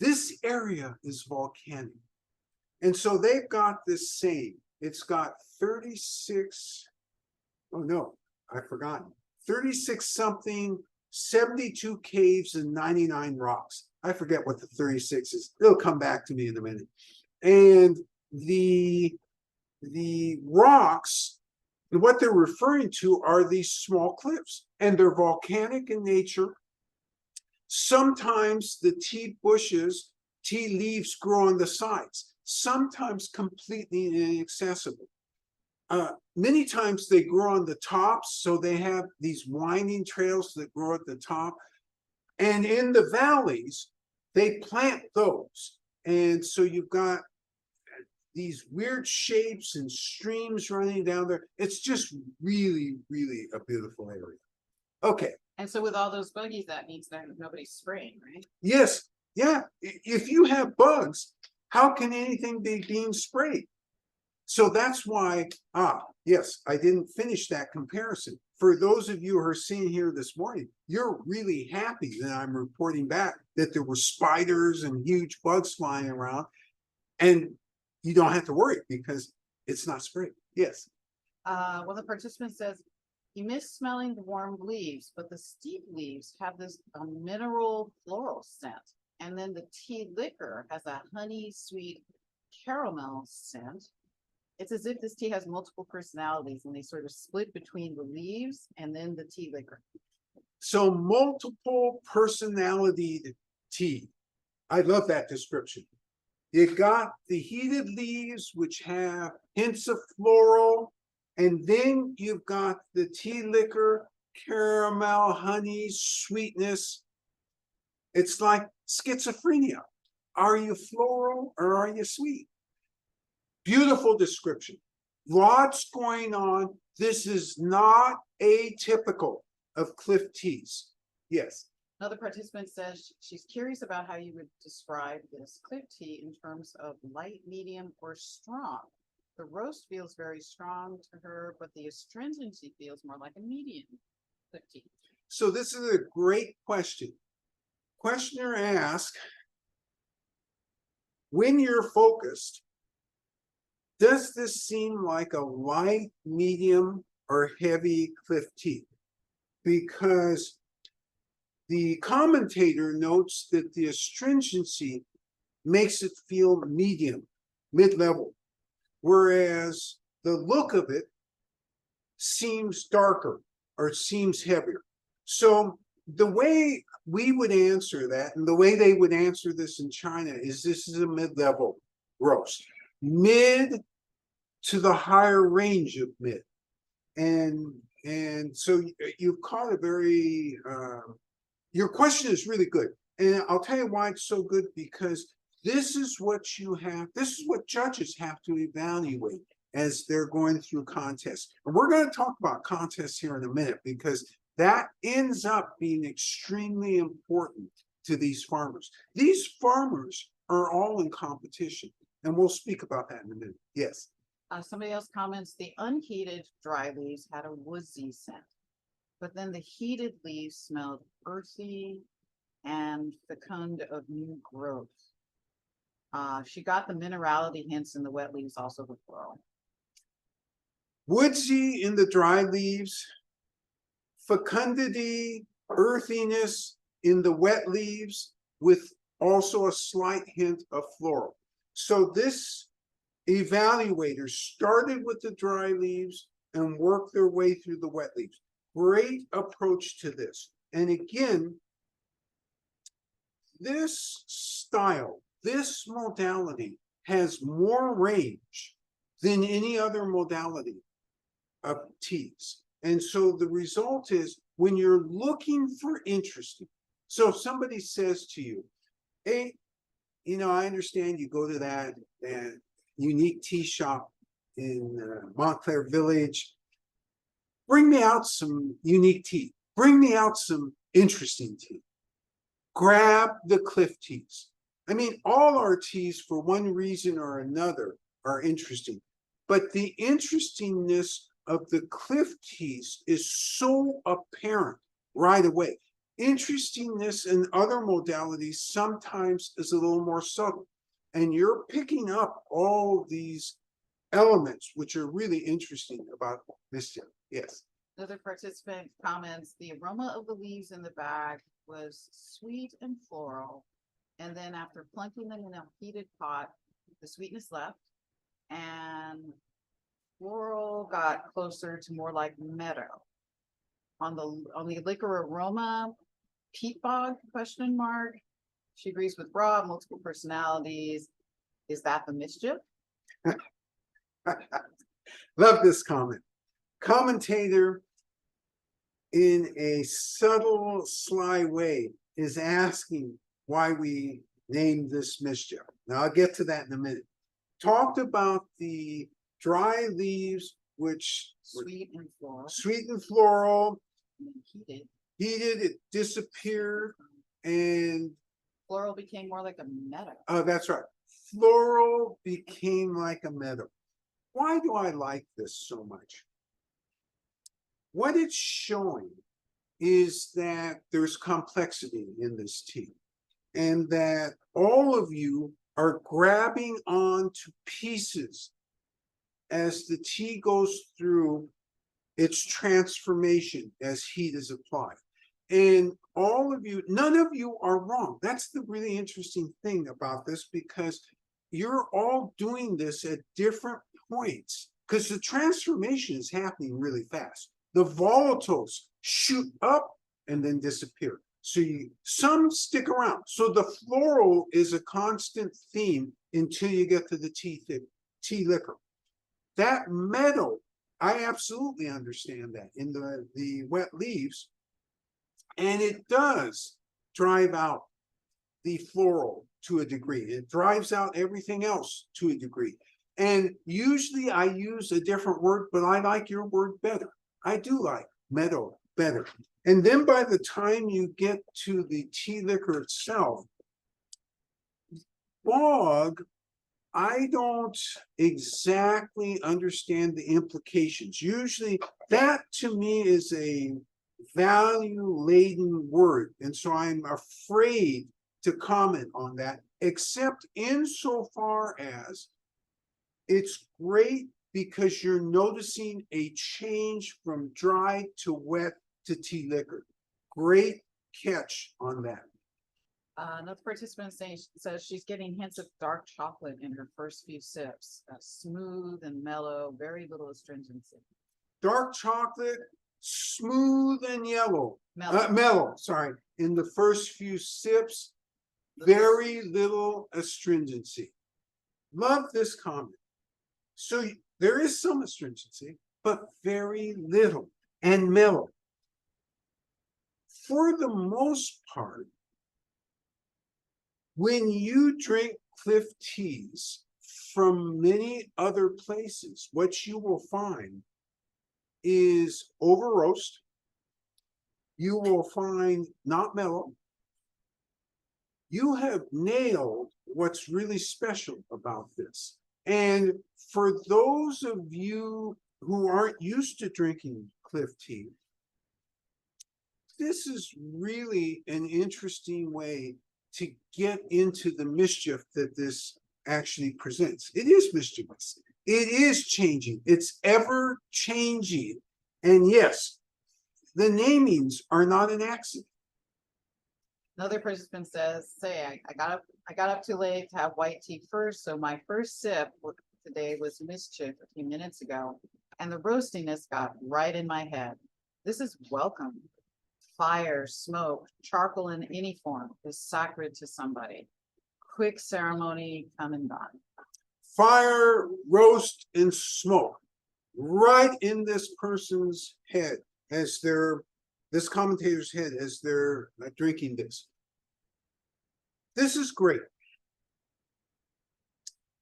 This area is volcanic. And so they've got this saying, it's got 36, oh no, I've forgotten, 36 something, 72 caves and 99 rocks. I forget what the 36 is. It'll come back to me in a minute. And the rocks, what they're referring to are these small cliffs, and they're volcanic in nature. Sometimes the tea bushes, tea leaves grow on the sides, sometimes completely inaccessible. Many times they grow on the tops, so they have these winding trails that grow at the top. And in the valleys, they plant those. And so you've got these weird shapes and streams running down there. It's just really, really a beautiful area. Okay. And so with all those buggies, that means that nobody's spraying, right? Yes. Yeah. If you have bugs, how can anything be being sprayed? So that's why, yes, I didn't finish that comparison. For those of you who are seeing here this morning, you're really happy that I'm reporting back that there were spiders and huge bugs flying around, and you don't have to worry because it's not sprayed. Yes. Well, the participant says he missed smelling the warm leaves, but the steep leaves have this mineral floral scent. And then the tea liquor has a honey sweet caramel scent. It's as if this tea has multiple personalities and they sort of split between the leaves and then the tea liquor. So multiple personality tea. I love that description. You got the heated leaves, which have hints of floral, and then you've got the tea liquor, caramel, honey, sweetness. It's like schizophrenia. Are you floral or are you sweet? Beautiful description. Lots going on. This is not atypical of cliff teas. Yes. Another participant says she's curious about how you would describe this cliff tea in terms of light, medium, or strong. The roast feels very strong to her, but the astringency feels more like a medium cliff tea. So this is a great question. Questioner asks, when you're focused, does this seem like a light, medium, or heavy cliff tea? Because the commentator notes that the astringency makes it feel medium, mid-level, whereas the look of it seems darker or seems heavier. So the way we would answer that, and the way they would answer this in China, is this is a mid-level roast. Mid to the higher range of mid. And so you've caught a very, your question is really good. And I'll tell you why it's so good, because this is what judges have to evaluate as they're going through contests. And we're going to talk about contests here in a minute, because that ends up being extremely important to these farmers. These farmers are all in competition, and we'll speak about that in a minute. Yes. Somebody else comments, the unheated dry leaves had a woodsy scent, but then the heated leaves smelled earthy and fecund of new growth. She got the minerality hints in the wet leaves, also the floral. Woodsy in the dry leaves, fecundity, earthiness in the wet leaves, with also a slight hint of floral. So this evaluator started with the dry leaves and worked their way through the wet leaves. Great approach to this. And again, this style, this modality has more range than any other modality of teas. And so the result is, when you're looking for interesting, so if somebody says to you, hey, I understand you go to that unique tea shop in Montclair Village. Bring me out some unique tea. Bring me out some interesting tea. Grab the cliff teas. I mean, all our teas, for one reason or another, are interesting. But the interestingness of the cliff teas is so apparent right away. Interestingness in other modalities sometimes is a little more subtle. And you're picking up all these elements which are really interesting about Mischief. Yes. Another participant comments, the aroma of the leaves in the bag was sweet and floral. And then after plunking them in a heated pot, the sweetness left and floral got closer to more like meadow. On the liquor aroma, peat bog, ? She agrees with Rob, multiple personalities. Is that the Mischief? Love this comment. Commentator, in a subtle, sly way, is asking why we named this Mischief. Now, I'll get to that in a minute. Talked about the dry leaves, which Sweet and floral. sweet and floral, And then heated, it disappeared, and floral became more like a meadow. oh, that's right. Floral became like a meadow. Why do I like this so much? What it's showing is that there's complexity in this tea, and that all of you are grabbing onto pieces as the tea goes through its transformation as heat is applied. And all of you, none of you are wrong. That's the really interesting thing about this, because you're all doing this at different points, because the transformation is happening really fast. The volatiles shoot up and then disappear. So some stick around. So the floral is a constant theme until you get to the tea liquor. That meadow, I absolutely understand that in the wet leaves. And it does drive out the floral to a degree. It drives out everything else to a degree. And usually I use a different word, but I like your word better. I do like meadow better. And then by the time you get to the tea liquor itself, bog, I don't exactly understand the implications. Usually that to me is a value-laden word. And so I'm afraid to comment on that, except insofar as it's great because you're noticing a change from dry to wet to tea liquor. Great catch on that. Another participant says she's getting hints of dark chocolate in her first few sips. Smooth and mellow, very little astringency. Dark chocolate, smooth and mellow, sorry. In the first few sips, very little astringency. Love this comment. So there is some astringency, but very little and mellow. For the most part, When you drink cliff teas from many other places, what you will find is over roast. You will find not mellow. You have nailed what's really special about this. And for those of you who aren't used to drinking cliff tea, this is really an interesting way to get into the mischief that this actually presents. It is mischievous. It is changing. It's ever changing. And yes, the namings are not an accident. Another participant says, I got up too late to have white tea first, so my first sip today was Mischief a few minutes ago, and the roastiness got right in my head. This is welcome. Fire, smoke, charcoal in any form is sacred to somebody. Quick ceremony, come and gone. Fire, roast, and smoke right in this person's head as this commentator's head as they're drinking this. This is great.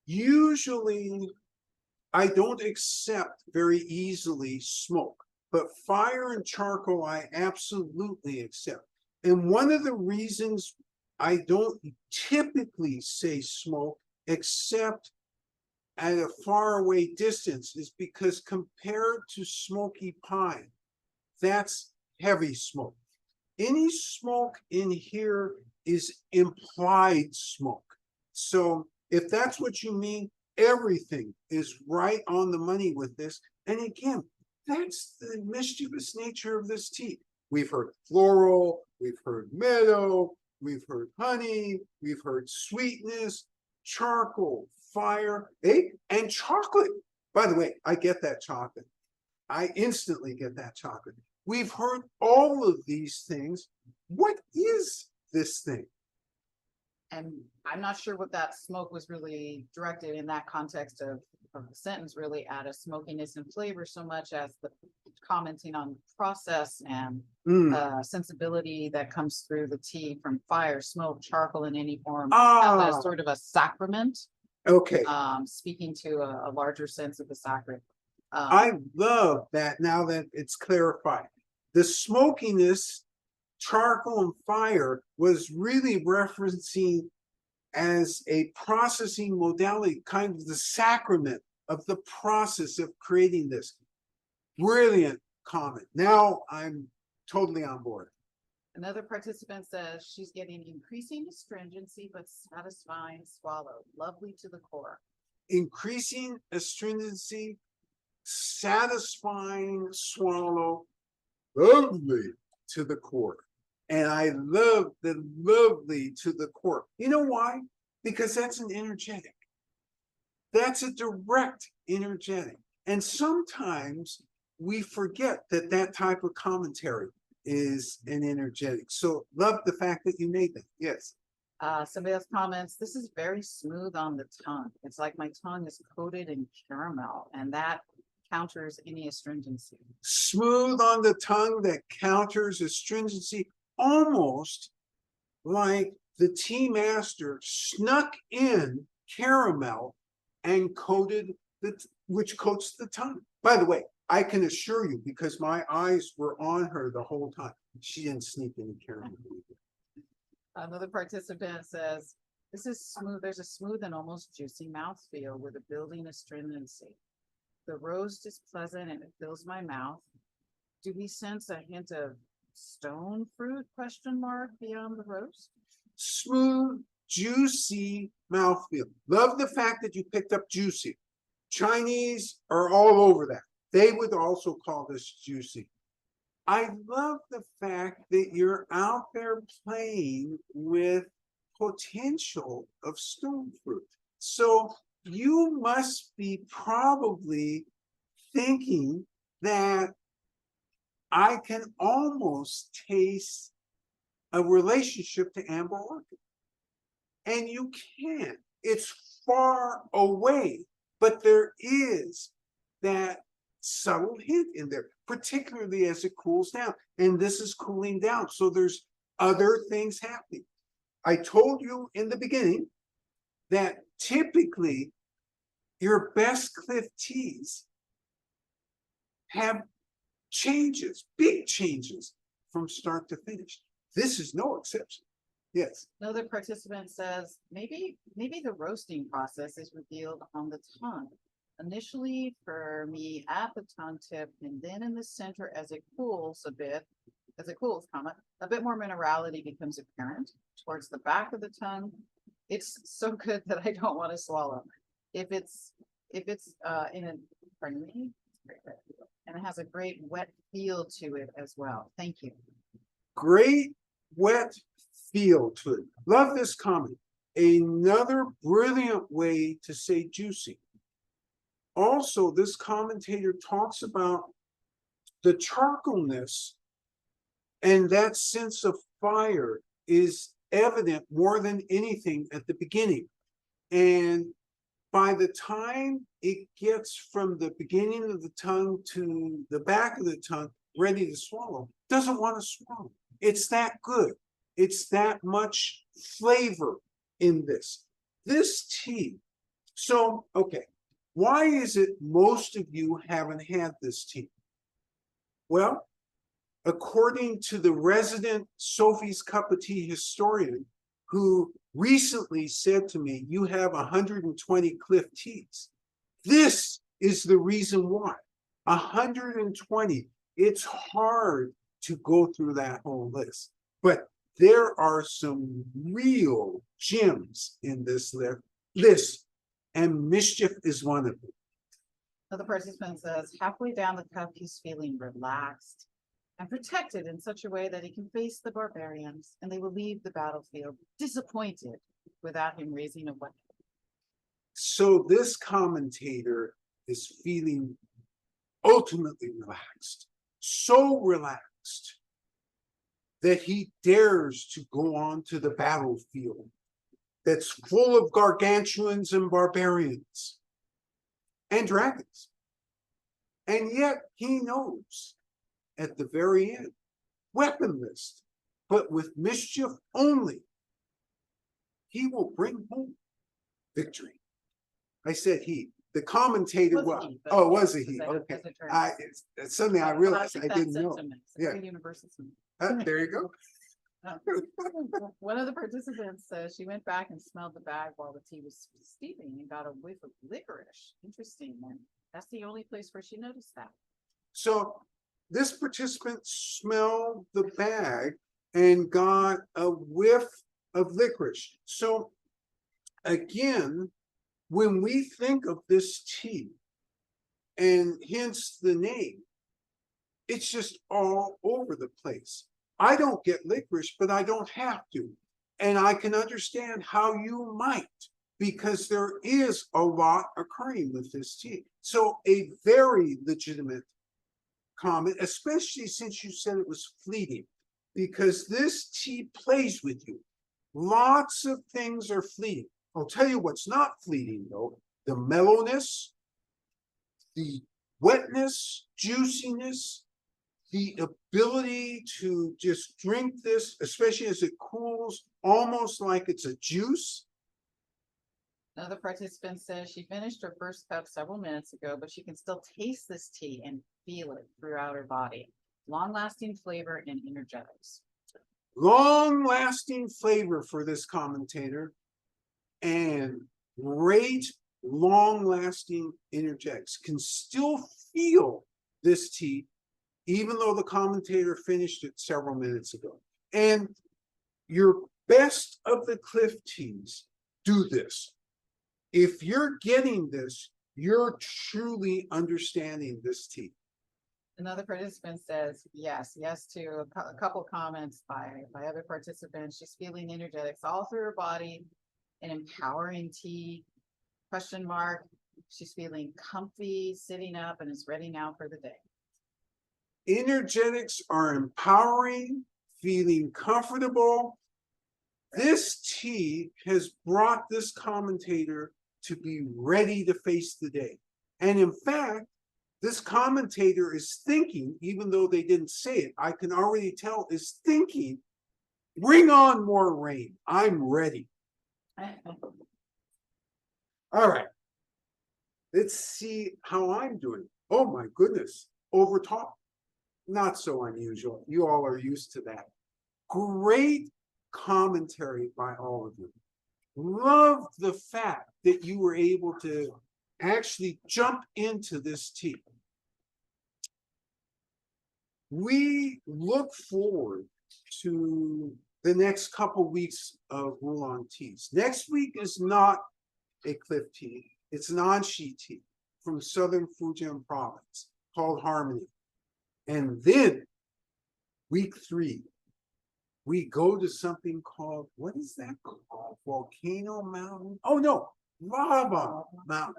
Usually, I don't accept very easily smoke, but fire and charcoal I absolutely accept. And one of the reasons I don't typically say smoke, except at a faraway distance, is because compared to smoky pine, that's heavy smoke. Any smoke in here is implied smoke. So if that's what you mean, everything is right on the money with this. And again, that's the mischievous nature of this tea. We've heard floral, we've heard meadow, we've heard honey, we've heard sweetness, charcoal, fire, and chocolate. By the way, I get that chocolate. I instantly get that chocolate. We've heard all of these things. What is this thing? And I'm not sure what that smoke was really directed in that context of the sentence, really add a smokiness and flavor so much as the commenting on process and sensibility that comes through the tea from fire, smoke, charcoal in any form, as sort of a sacrament. Okay. Speaking to a larger sense of the sacred. I love that now that it's clarified. The smokiness, charcoal and fire was really referencing as a processing modality, kind of the sacrament of the process of creating this. Brilliant comment. Now I'm totally on board. Another participant says she's getting increasing astringency, but satisfying swallow. Lovely to the core. Increasing astringency, satisfying swallow, lovely to the core. And I love the lovely to the core. You know why? Because that's an energetic. That's a direct energetic. And sometimes we forget that that type of commentary is an energetic. So love the fact that you made that. Yes. Somebody else comments, this is very smooth on the tongue. It's like my tongue is coated in caramel, and that counters any astringency. Smooth on the tongue that counters astringency, almost like the tea master snuck in caramel and coated which coats the tongue. By the way, I can assure you, because my eyes were on her the whole time, she didn't sneak any caramel. Another participant says, this is smooth. There's a smooth and almost juicy mouthfeel with a building astringency. The roast is pleasant and it fills my mouth. Do we sense a hint of stone fruit, ? Beyond the roast? Smooth, juicy mouthfeel. Love the fact that you picked up juicy. Chinese are all over that. They would also call this juicy. I love the fact that you're out there playing with potential of stone fruit. So you must be probably thinking that I can almost taste a relationship to amber orchid. And you can't. It's far away, but there is that subtle hint in there, particularly as it cools down. And this is cooling down. So there's other things happening. I told you in the beginning that typically your best cliff teas have changes, big changes from start to finish. This is no exception. Yes. Another participant says, maybe the roasting process is revealed on the tongue. Initially for me at the tongue tip and then in the center as it cools a bit, a bit more minerality becomes apparent towards the back of the tongue. It's so good that I don't want to swallow. If it's pardon me, and it has a great wet feel to it as well. Thank you. Great wet feel to it. Love this comment. Another brilliant way to say juicy. Also, this commentator talks about the charcoalness, and that sense of fire is evident more than anything at the beginning. And by the time it gets from the beginning of the tongue to the back of the tongue, ready to swallow, doesn't want to swallow. It's that good. It's that much flavor in this. This tea. So, okay, why is it most of you haven't had this tea? Well, according to the resident Sophie's Cuppa tea historian, who recently said to me, you have 120 cliff teas. This is the reason why. 120. It's hard to go through that whole list. But there are some real gems in this list, and Mischief is one of them. Another participant says, halfway down the cup, he's feeling relaxed and protected in such a way that he can face the barbarians and they will leave the battlefield disappointed without him raising a weapon. So this commentator is feeling ultimately relaxed, so relaxed that he dares to go on to the battlefield that's full of gargantuans and barbarians and dragons. And yet he knows at the very end, weaponless, but with mischief only, he will bring home victory. I said he. The commentator was. Oh, was it he? Okay. Suddenly I realized I didn't know. Yeah. There you go. One of the participants says she went back and smelled the bag while the tea was steeping and got a whiff of licorice. Interesting. And that's the only place where she noticed that. So this participant smelled the bag and got a whiff of licorice. So again, when we think of this tea, and hence the name, it's just all over the place. I don't get licorice, but I don't have to. And I can understand how you might, because there is a lot occurring with this tea. So a very legitimate comment, especially since you said it was fleeting, because this tea plays with you. Lots of things are fleeting. I'll tell you what's not fleeting though, the mellowness, the wetness, juiciness, the ability to just drink this, especially as it cools, almost like it's a juice. Another participant says she finished her first cup several minutes ago, but she can still taste this tea and feel it throughout her body. Long-lasting flavor and energetics. Long-lasting flavor for this commentator and great long-lasting energetics. Can still feel this tea even though the commentator finished it several minutes ago. And your best of the cliff teas do this. If you're getting this, you're truly understanding this tea. Another participant says yes to a couple comments by other participants. She's feeling energetics all through her body, an empowering tea, question mark. She's feeling comfy, sitting up, and is ready now for the day. Energetics are empowering, feeling comfortable. This tea has brought this commentator to be ready to face the day. And in fact, this commentator is thinking, even though they didn't say it, I can already tell, is thinking Bring on more rain. I'm ready. All right. Let's see how I'm doing. Oh my goodness. Over top. Not so unusual. You all are used to that. Great commentary by all of you. Love the fact that you were able to actually jump into this tea. We look forward to the next couple weeks of Wulong teas. Next week is not a cliff tea. It's an Anshi tea from southern Fujian Province called Harmony. And then week 3, we go to something called, what is that called? Volcano Mountain? Oh no, Lava Mountain.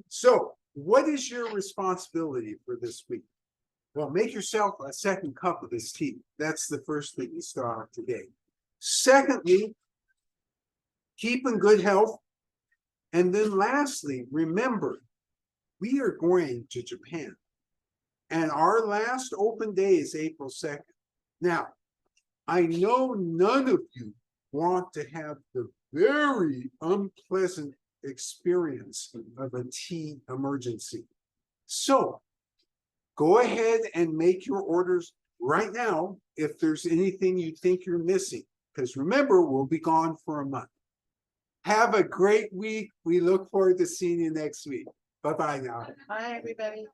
So what is your responsibility for this week? Well, make yourself a second cup of this tea. That's the first thing you start today. Secondly, keep in good health. And then lastly, remember, we are going to Japan. And our last open day is April 2nd. Now, I know none of you want to have the very unpleasant experience of a tea emergency. So go ahead and make your orders right now if there's anything you think you're missing. Because remember, we'll be gone for a month. Have a great week. We look forward to seeing you next week. Bye-bye now. Hi, everybody.